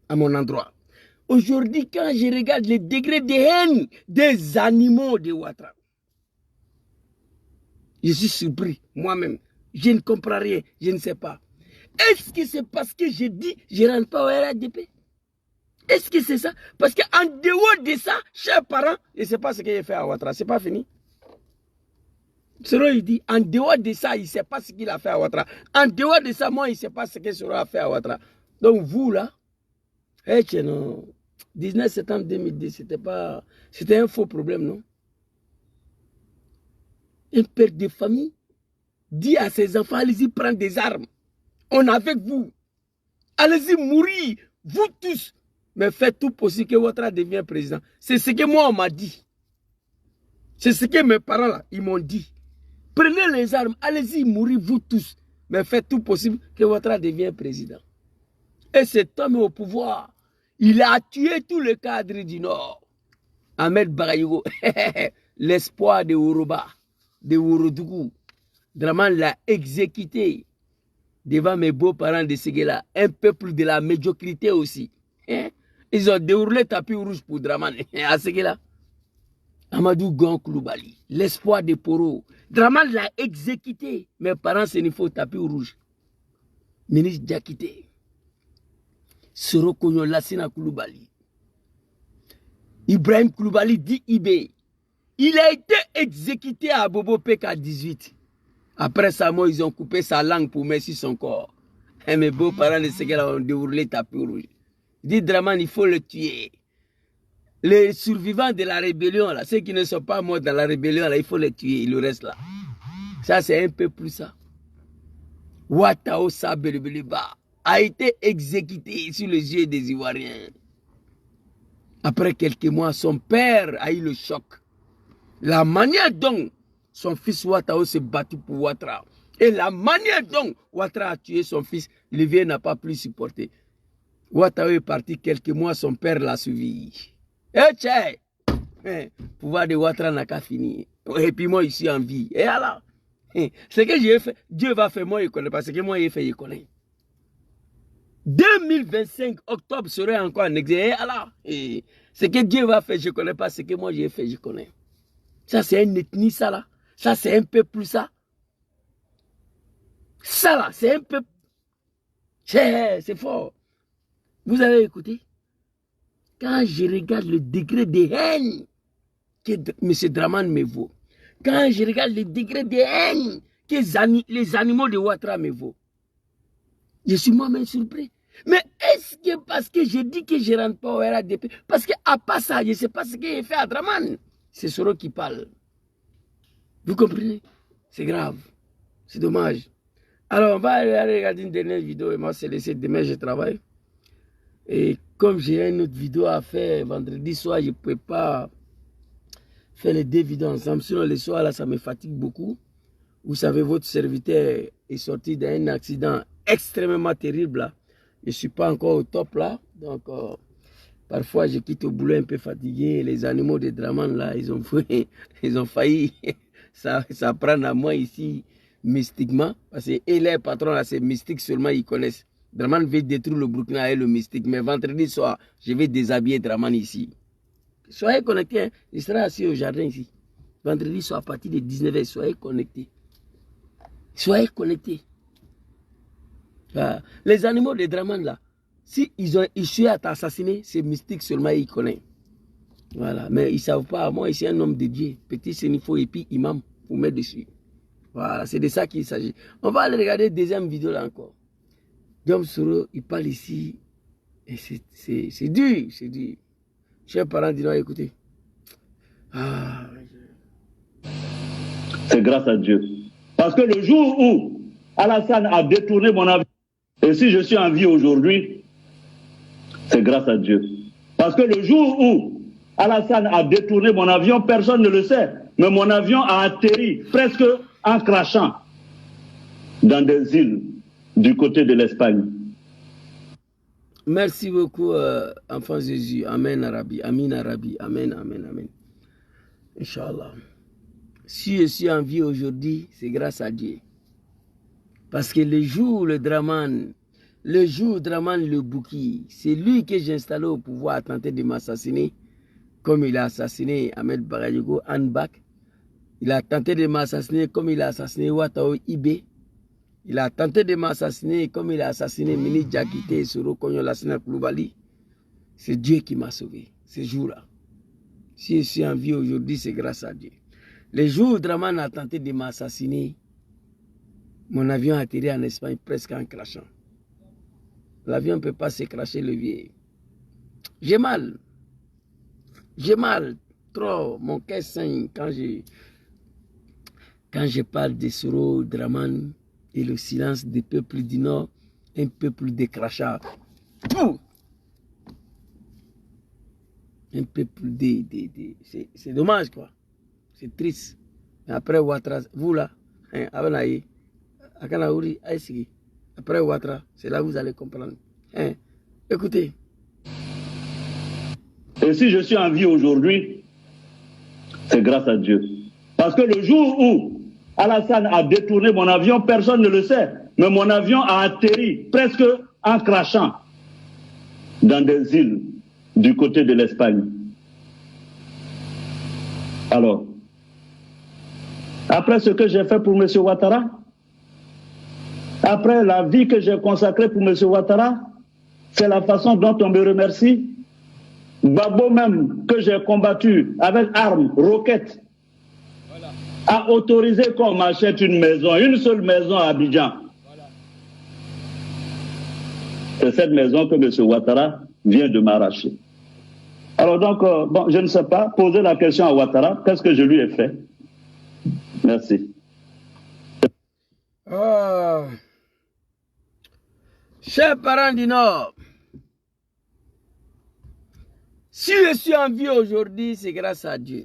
à mon endroit, aujourd'hui, quand je regarde le degré de haine des animaux de Ouattara, je suis surpris, moi-même. Je ne comprends rien, je ne sais pas. Est-ce que c'est parce que je dis je ne rentre pas au RHDP? Est-ce que c'est ça? Parce qu'en dehors de ça, chers parents, je ne sais pas ce qu'il a fait à Ouattara, c'est pas fini. Soro, il dit, en dehors de ça, il ne sait pas ce qu'il a fait à Ouattara. En dehors de ça, moi, il ne sait pas ce que Soro a fait à Ouattara. Donc, vous, là, 19 septembre 2010, c'était un faux problème, non? Un père de famille dit à ses enfants, allez-y prendre des armes. On est avec vous. Allez-y mourir, vous tous. Mais faites tout possible que Ouattara devienne président. C'est ce que moi, on m'a dit. C'est ce que mes parents, là, ils m'ont dit. Prenez les armes, allez-y mourir, vous tous. Mais faites tout possible que Ouattara devienne président. Et cet homme au pouvoir, il a tué tous les cadres du Nord. Ahmed Bagayogo, l'espoir de Ouroba, de Ourodougou. Dramane l'a exécuté devant mes beaux-parents de Séguéla. Un peuple de la médiocrité aussi. Ils ont déroulé tapis rouge pour Dramane à Séguéla. Amadou Gon Koulibaly, l'espoir de Poro. Dramane l'a exécuté. Mes parents, c'est une faute tapis rouge. Ministre Diakité. Soro Konyo Lassina Koulibaly. Ibrahim Koulibaly dit IB. Il a été exécuté à Bobo Peka 18. Après sa mort, ils ont coupé sa langue pour mettre sur son corps. Et mes beaux-parents de Séguéla ont déroulé tapis rouge. Dit Draman, il faut le tuer. Les survivants de la rébellion, là, ceux qui ne sont pas morts dans la rébellion, là, il faut les tuer, il le reste là. Ça, c'est un peu plus ça. Watao Sabelebeleba a été exécuté sur les yeux des Ivoiriens. Après quelques mois, son père a eu le choc. La manière dont son fils Watao s'est battu pour Ouattara et la manière dont Ouattara a tué son fils, le vieux n'a pas pu supporter. Ouattao est parti quelques mois, son père l'a suivi. Eh tiens, pouvoir de Ouattara n'a qu'à finir. Et puis moi, je suis en vie. Et alors, ce que j'ai fait, Dieu va faire, moi, je connais pas. Ce que moi, j'ai fait, je connais. 2025, octobre serait encore en exil. Et alors, ce que Dieu va faire, je connais pas. Ce que moi, j'ai fait, je connais. Ça, c'est une ethnie, ça, là. Ça, c'est un peu plus ça. Ça, là, c'est un peu... C'est fort. Vous avez écouté? Quand je regarde le degré de haine que M. Draman me vaut, quand je regarde le degré de haine que les animaux de Ouattara me vaut, je suis moi-même surpris. Mais est-ce que parce que je dis que je ne rentre pas au RADP, parce qu'à part ça, je ne sais pas ce qu'il fait à Draman, c'est Soro qui parle. Vous comprenez? C'est grave. C'est dommage. Alors, on va aller regarder une dernière vidéo et moi, c'est laissé. Demain, je travaille. Et comme j'ai une autre vidéo à faire vendredi soir, je ne peux pas faire les deux vidéos ensemble. Sinon, le soir, là, ça me fatigue beaucoup. Vous savez, votre serviteur est sorti d'un accident extrêmement terrible. Là. Je ne suis pas encore au top là. Donc, parfois, je quitte au boulot un peu fatigué. Les animaux de Draman, là, ils ont failli ça prendre à moi ici mystiquement. Parce que les patrons, là, c'est mystique seulement, ils connaissent. Draman veut détruire le Burkina et le mystique. Mais vendredi soir, je vais déshabiller Draman ici. Soyez connectés. Hein. Il sera assis au jardin ici. Vendredi soir, à partir de 19h, soyez connectés. Soyez connectés. Les animaux de Draman, là, si ils ont échoué à t'assassiner, c'est mystique seulement, ils connaissent. Voilà. Mais ils ne savent pas. Moi, ici, un homme de Dieu. Petit Sénifo et puis imam pour mettre dessus. Voilà. C'est de ça qu'il s'agit. On va aller regarder la deuxième vidéo là encore. Diom Soro, il parle ici. Et c'est dur. C'est dur. Chers parents, dis-nous, écoutez. C'est grâce à Dieu. Parce que le jour où Alassane a détourné mon avion, et si je suis en vie aujourd'hui, c'est grâce à Dieu. Parce que le jour où Alassane a détourné mon avion, personne ne le sait, mais mon avion a atterri presque en crachant dans des îles du côté de l'Espagne. Merci beaucoup, enfant Jésus. Amen, Arabi. Amin, Arabi. Amen, amen, amen. Inch'Allah. Si je suis en vie aujourd'hui, c'est grâce à Dieu. Parce que le jour le Draman le Bouki, c'est lui que j'ai installé au pouvoir à tenter de m'assassiner, comme il a assassiné Ahmed Bagayogo, Anbak. Il a tenté de m'assassiner comme il a assassiné Ouattao Ibé. Il a tenté de m'assassiner comme il a assassiné Mini Diakité et Soro Konyo Lassina Koulibaly. C'est Dieu qui m'a sauvé, ce jour-là. Si je suis en vie aujourd'hui, c'est grâce à Dieu. Le jour où Draman a tenté de m'assassiner, mon avion a atterri en Espagne presque en crachant. L'avion ne peut pas se cracher, le vieil. J'ai mal. J'ai mal. Trop. Mon cœur saigne quand je parle de Soro, Draman et le silence des peuples du Nord, un peuple de crachats. Un peuple de c'est dommage, quoi. C'est triste. Mais après Ouattara, vous là, après Ouattara, c'est là que vous allez comprendre. Écoutez. Et si je suis en vie aujourd'hui, c'est grâce à Dieu. Parce que le jour où Alassane a détourné mon avion, personne ne le sait, mais mon avion a atterri presque en crachant dans des îles du côté de l'Espagne. Alors, après ce que j'ai fait pour M. Ouattara, après la vie que j'ai consacrée pour M. Ouattara, c'est la façon dont on me remercie. Babo même, que j'ai combattu avec armes, roquettes, a autorisé qu'on m'achète une maison, une seule maison à Abidjan. C'est cette maison que M. Ouattara vient de m'arracher. Alors donc, bon, je ne sais pas, poser la question à Ouattara, qu'est-ce que je lui ai fait? Merci. Oh. Chers parents du Nord, si je suis en vie aujourd'hui, c'est grâce à Dieu.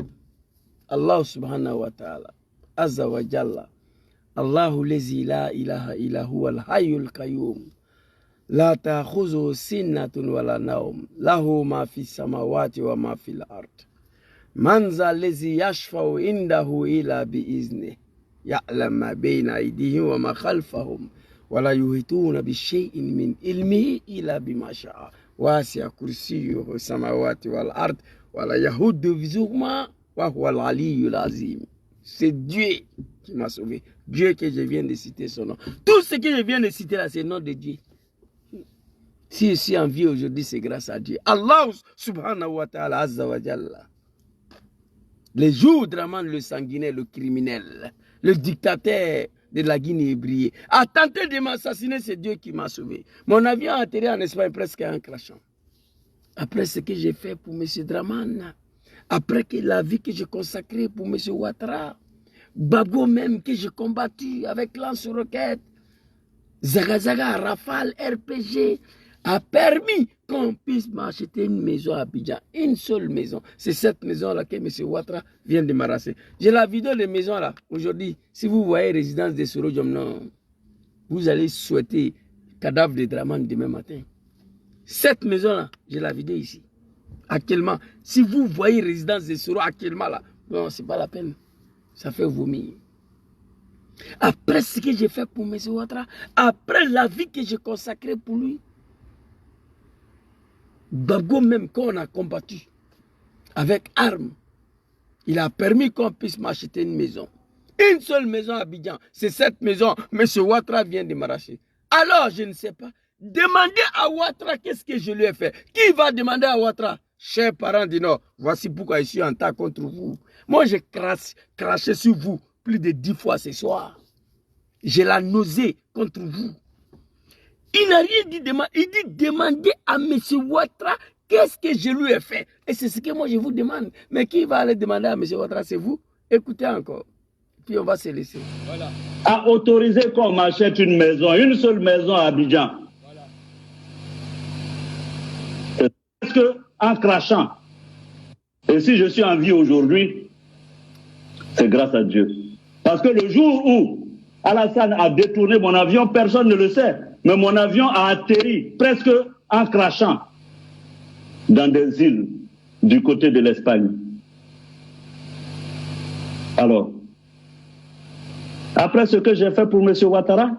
Allah subhanahu wa ta'ala, azza wa jalla, Allahu lezi la ilaha illa huwa al-hayyul qayyum, la ta'khuzuhu sinnatun wa la nawm, lahu ma fi samawati wa ma fi al-ard. Man za lezi yashfa'u indahu illa bi izni, ya'lam ma bayna aydihim wa ma khalfahum, wa la yuhituna bi shay'in min ilmihi illa bima sha'a. واسع كرسيه السماوات والأرض ولا يهود حفظهما وهو العلي العظيم. C'est Dieu qui m'a sauvé. Dieu que je viens de citer son nom. Tout ce que je viens de citer là, c'est le nom de Dieu. Si je suis en vie aujourd'hui, c'est grâce à Dieu. Allah subhanahu wa ta'ala azza wa jalla. Les jours Draman, le sanguinaire, le criminel, le dictateur de la Guinée brillée, a tenté de m'assassiner, c'est Dieu qui m'a sauvé. Mon avion a atterri en Espagne presque en crachant. Après ce que j'ai fait pour M. Draman, après que la vie que j'ai consacrée pour M. Ouattara, Bago même que j'ai combattu avec lance-roquette, Zagazaga, Rafale, RPG, a permis qu'on puisse m'acheter une maison à Abidjan, une seule maison. C'est cette maison-là que M. Ouattara vient de m'arracher. J'ai la vidéo de maison là. Aujourd'hui, si vous voyez résidence de Soro Diomno, vous allez souhaiter cadavre de Draman demain matin. Cette maison-là, j'ai la vidéo ici. Actuellement, si vous voyez résidence de Soro actuellement là, non, c'est pas la peine. Ça fait vomir. Après ce que j'ai fait pour M. Ouattara, après la vie que j'ai consacrée pour lui, Bago même qu'on a combattu avec armes, il a permis qu'on puisse m'acheter une maison. Une seule maison à Abidjan. C'est cette maison, M. Ouattara vient de m'arracher. Alors, je ne sais pas. Demandez à Ouattara qu'est-ce que je lui ai fait. Qui va demander à Ouattara? Chers parents du Nord, voici pourquoi je suis en tas contre vous. Moi, j'ai craché sur vous plus de 10 fois ce soir. J'ai la nausée contre vous. Il n'a rien dit, il dit demander à M. Ouattara qu'est-ce que je lui ai fait. Et c'est ce que moi je vous demande. Mais qui va aller demander à M. Ouattara? C'est vous. Écoutez encore. Puis on va se laisser. Voilà. A autorisé qu'on m'achète une maison, une seule maison à Abidjan. Voilà. Est-ce que en crachant, et si je suis en vie aujourd'hui, c'est grâce à Dieu. Parce que le jour où Alassane a détourné mon avion, personne ne le sait. Mais mon avion a atterri presque en crachant dans des îles du côté de l'Espagne. Alors, après ce que j'ai fait pour M. Ouattara,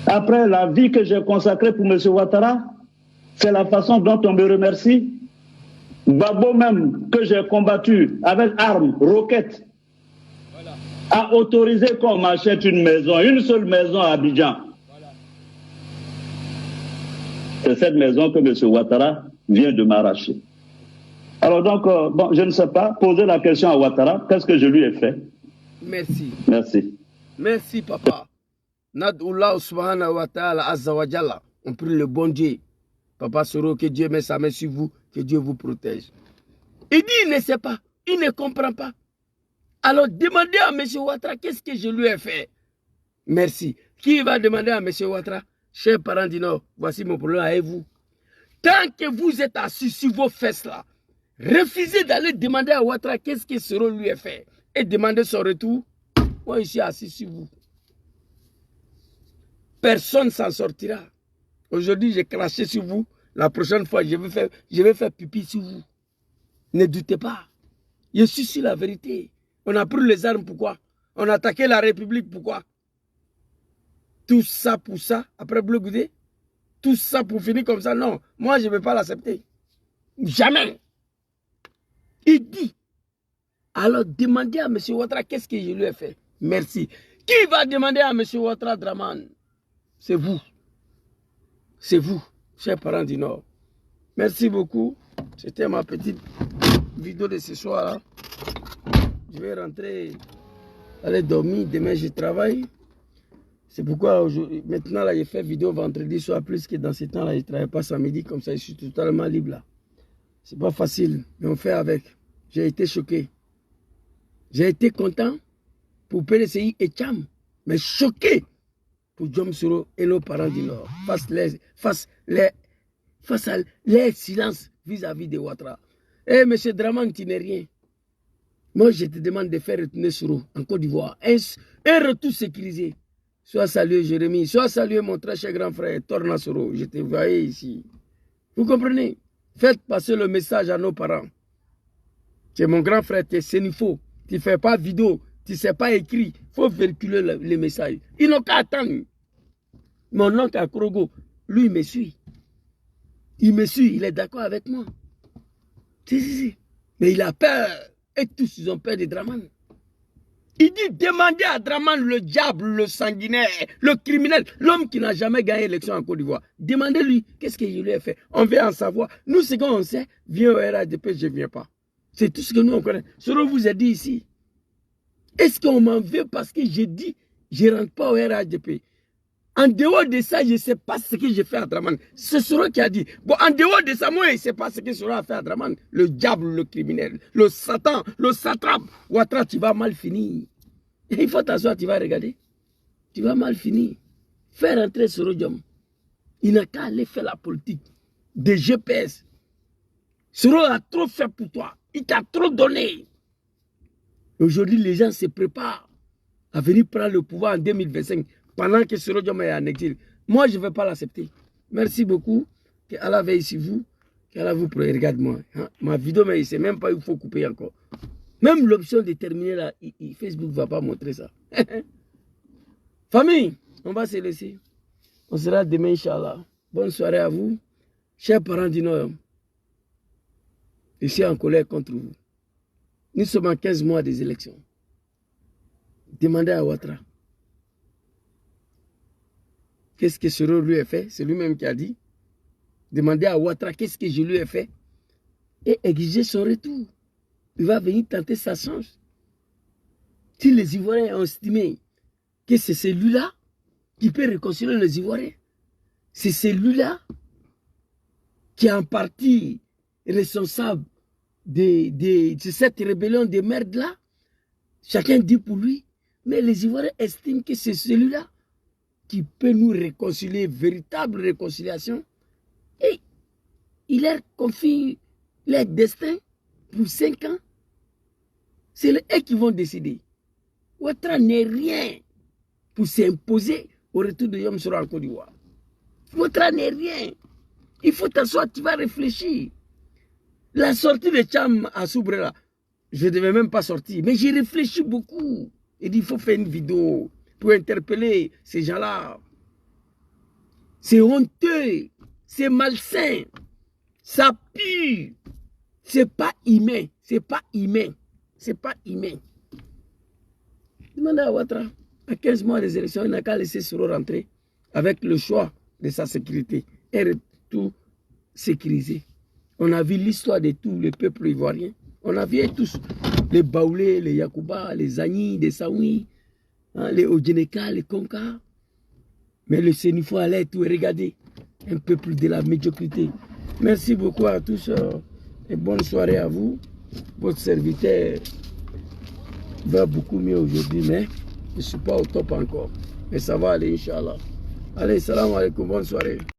après la vie que j'ai consacrée pour M. Ouattara, c'est la façon dont on me remercie. Babo même, que j'ai combattu avec armes, roquettes, a autorisé qu'on m'achète une maison, une seule maison à Abidjan. C'est cette maison que M. Ouattara vient de m'arracher. Alors donc, bon, je ne sais pas, poser la question à Ouattara, qu'est-ce que je lui ai fait? Merci. Merci. Merci, papa. Nadullah subhanahu wa ta'ala azza wa jalla. On prie le bon Dieu. Papa Soro, que Dieu met sa main sur vous, que Dieu vous protège. Il dit, il ne sait pas, il ne comprend pas. Alors demandez à M. Ouattara qu'est-ce que je lui ai fait. Merci. Qui va demander à M. Ouattara? Chers parents du Nord, voici mon problème avec vous. Tant que vous êtes assis sur vos fesses là, refusez d'aller demander à Ouattara qu'est-ce que Soro lui a fait. Et demandez son retour. Moi, je suis assis sur vous. Personne ne s'en sortira. Aujourd'hui, j'ai craché sur vous. La prochaine fois, je vais faire pipi sur vous. Ne doutez pas. Je suis sur la vérité. On a pris les armes, pourquoi? On a attaqué la République, pourquoi? Tout ça pour ça, après Bleu Goudé? Tout ça pour finir comme ça? Non, moi je ne vais pas l'accepter. Jamais. Il dit. Alors demandez à M. Ouattara qu'est-ce que je lui ai fait. Merci. Qui va demander à M. Ouattara Draman? C'est vous. C'est vous. chers parents du Nord. Merci beaucoup. C'était ma petite vidéo de ce soir-là. Je vais rentrer, aller dormir. Demain, je travaille. C'est pourquoi maintenant, là, j'ai fait vidéo vendredi soir, plus que dans ce temps-là, je ne travaille pas samedi. Comme ça, je suis totalement libre là. C'est pas facile, mais on fait avec. J'ai été choqué. J'ai été content pour PDCI et Tcham, mais choqué pour Diom Soro et nos parents du Nord. Face à les silences vis-à-vis de Ouattara. Eh, monsieur Draman, tu n'es rien. Moi, je te demande de faire retourner Soro en Côte d'Ivoire. Un retour sécurisé. Sois salué, Jérémy. Sois salué, mon très cher grand frère, Torna Soro. Je te voyais ici. Vous comprenez? Faites passer le message à nos parents. C'est mon grand frère, tu es sénifaux. Tu ne fais pas vidéo, tu ne sais pas écrire. Il faut véhiculer le message. Ils n'ont qu'à attendre. Mon oncle à Krogo, lui, il me suit. Il me suit, il est d'accord avec moi. Si. Mais il a peur. Et tous, ils ont peur de Draman. Il dit, demandez à Draman, le diable, le sanguinaire, le criminel, l'homme qui n'a jamais gagné l'élection en Côte d'Ivoire. Demandez-lui, qu'est-ce que je lui ai fait? On veut en savoir. Nous, ce qu'on sait, viens au RHDP, je ne viens pas. C'est tout ce que nous, on connaît. Ce que vous a dit ici. Est-ce qu'on m'en veut parce que j'ai dit, je ne rentre pas au RHDP? En dehors de ça, je ne sais pas ce que j'ai fait à Draman. C'est Soro qui a dit. Bon, en dehors de ça, moi, je ne sais pas ce que Soro a fait à Draman. Le diable, le criminel, le Satan, le satrape. Ouattara, tu vas mal finir. Il faut t'asseoir, tu vas regarder. Tu vas mal finir. Faire rentrer Soro Diom. Il n'a qu'à aller faire la politique des GPS. Soro a trop fait pour toi. Il t'a trop donné. Aujourd'hui, les gens se préparent à venir prendre le pouvoir en 2025 pendant que Soro Diom est en exil. Moi, je ne vais pas l'accepter. Merci beaucoup. Que Allah veille sur vous. Que Allah vous prenne. Regarde-moi. Hein? Ma vidéo, mais il ne sait même pas où il faut couper encore. Même l'option de terminer là, Facebook ne va pas montrer ça. Famille, on va se laisser. On sera demain, Inch'Allah. Bonne soirée à vous. Chers parents du Nord, je suis en colère contre vous. Nous sommes en 15 mois des élections. Demandez à Ouattara. Qu'est-ce que Soro lui a fait? C'est lui-même qui a dit. Demandez à Ouattara qu'est-ce que je lui ai fait. Et exiger son retour. Il va venir tenter sa chance. Si les Ivoiriens ont estimé que c'est celui-là qui peut réconcilier les Ivoiriens, c'est celui-là qui est en partie responsable de cette rébellion de merde-là, chacun dit pour lui, mais les Ivoiriens estiment que c'est celui-là qui peut nous réconcilier, véritable réconciliation, et il leur confie leur destin pour 5 ans. C'est eux qui vont décider. Ouattara n'est rien pour s'imposer au retour de Diom Soro en Côte d'Ivoire. Ouattara n'est rien. Il faut t'asseoir, tu vas réfléchir. La sortie de Tcham à Soubrela, je ne devais même pas sortir, mais j'ai réfléchi beaucoup. Il dit il faut faire une vidéo pour interpeller ces gens-là. C'est honteux, c'est malsain, ça pue. C'est pas humain, c'est pas humain, c'est pas humain. Demandez à Ouattara, à 15 mois des élections, il n'a qu'à laisser Soro rentrer avec le choix de sa sécurité et tout sécurisé. On a vu l'histoire de tous les peuples ivoiriens. On a vu tous les Baoulés, les Yakouba, les Agni, les Saoui, hein, les Odjeneka, les Konka. Mais le Sénifo allait tout regarder. Un peuple de la médiocrité. Merci beaucoup à tous et bonne soirée à vous. Votre serviteur va beaucoup mieux aujourd'hui, mais je ne suis pas au top encore. Mais ça va aller, Inch'Allah. Allez, salam alaikum, bonne soirée.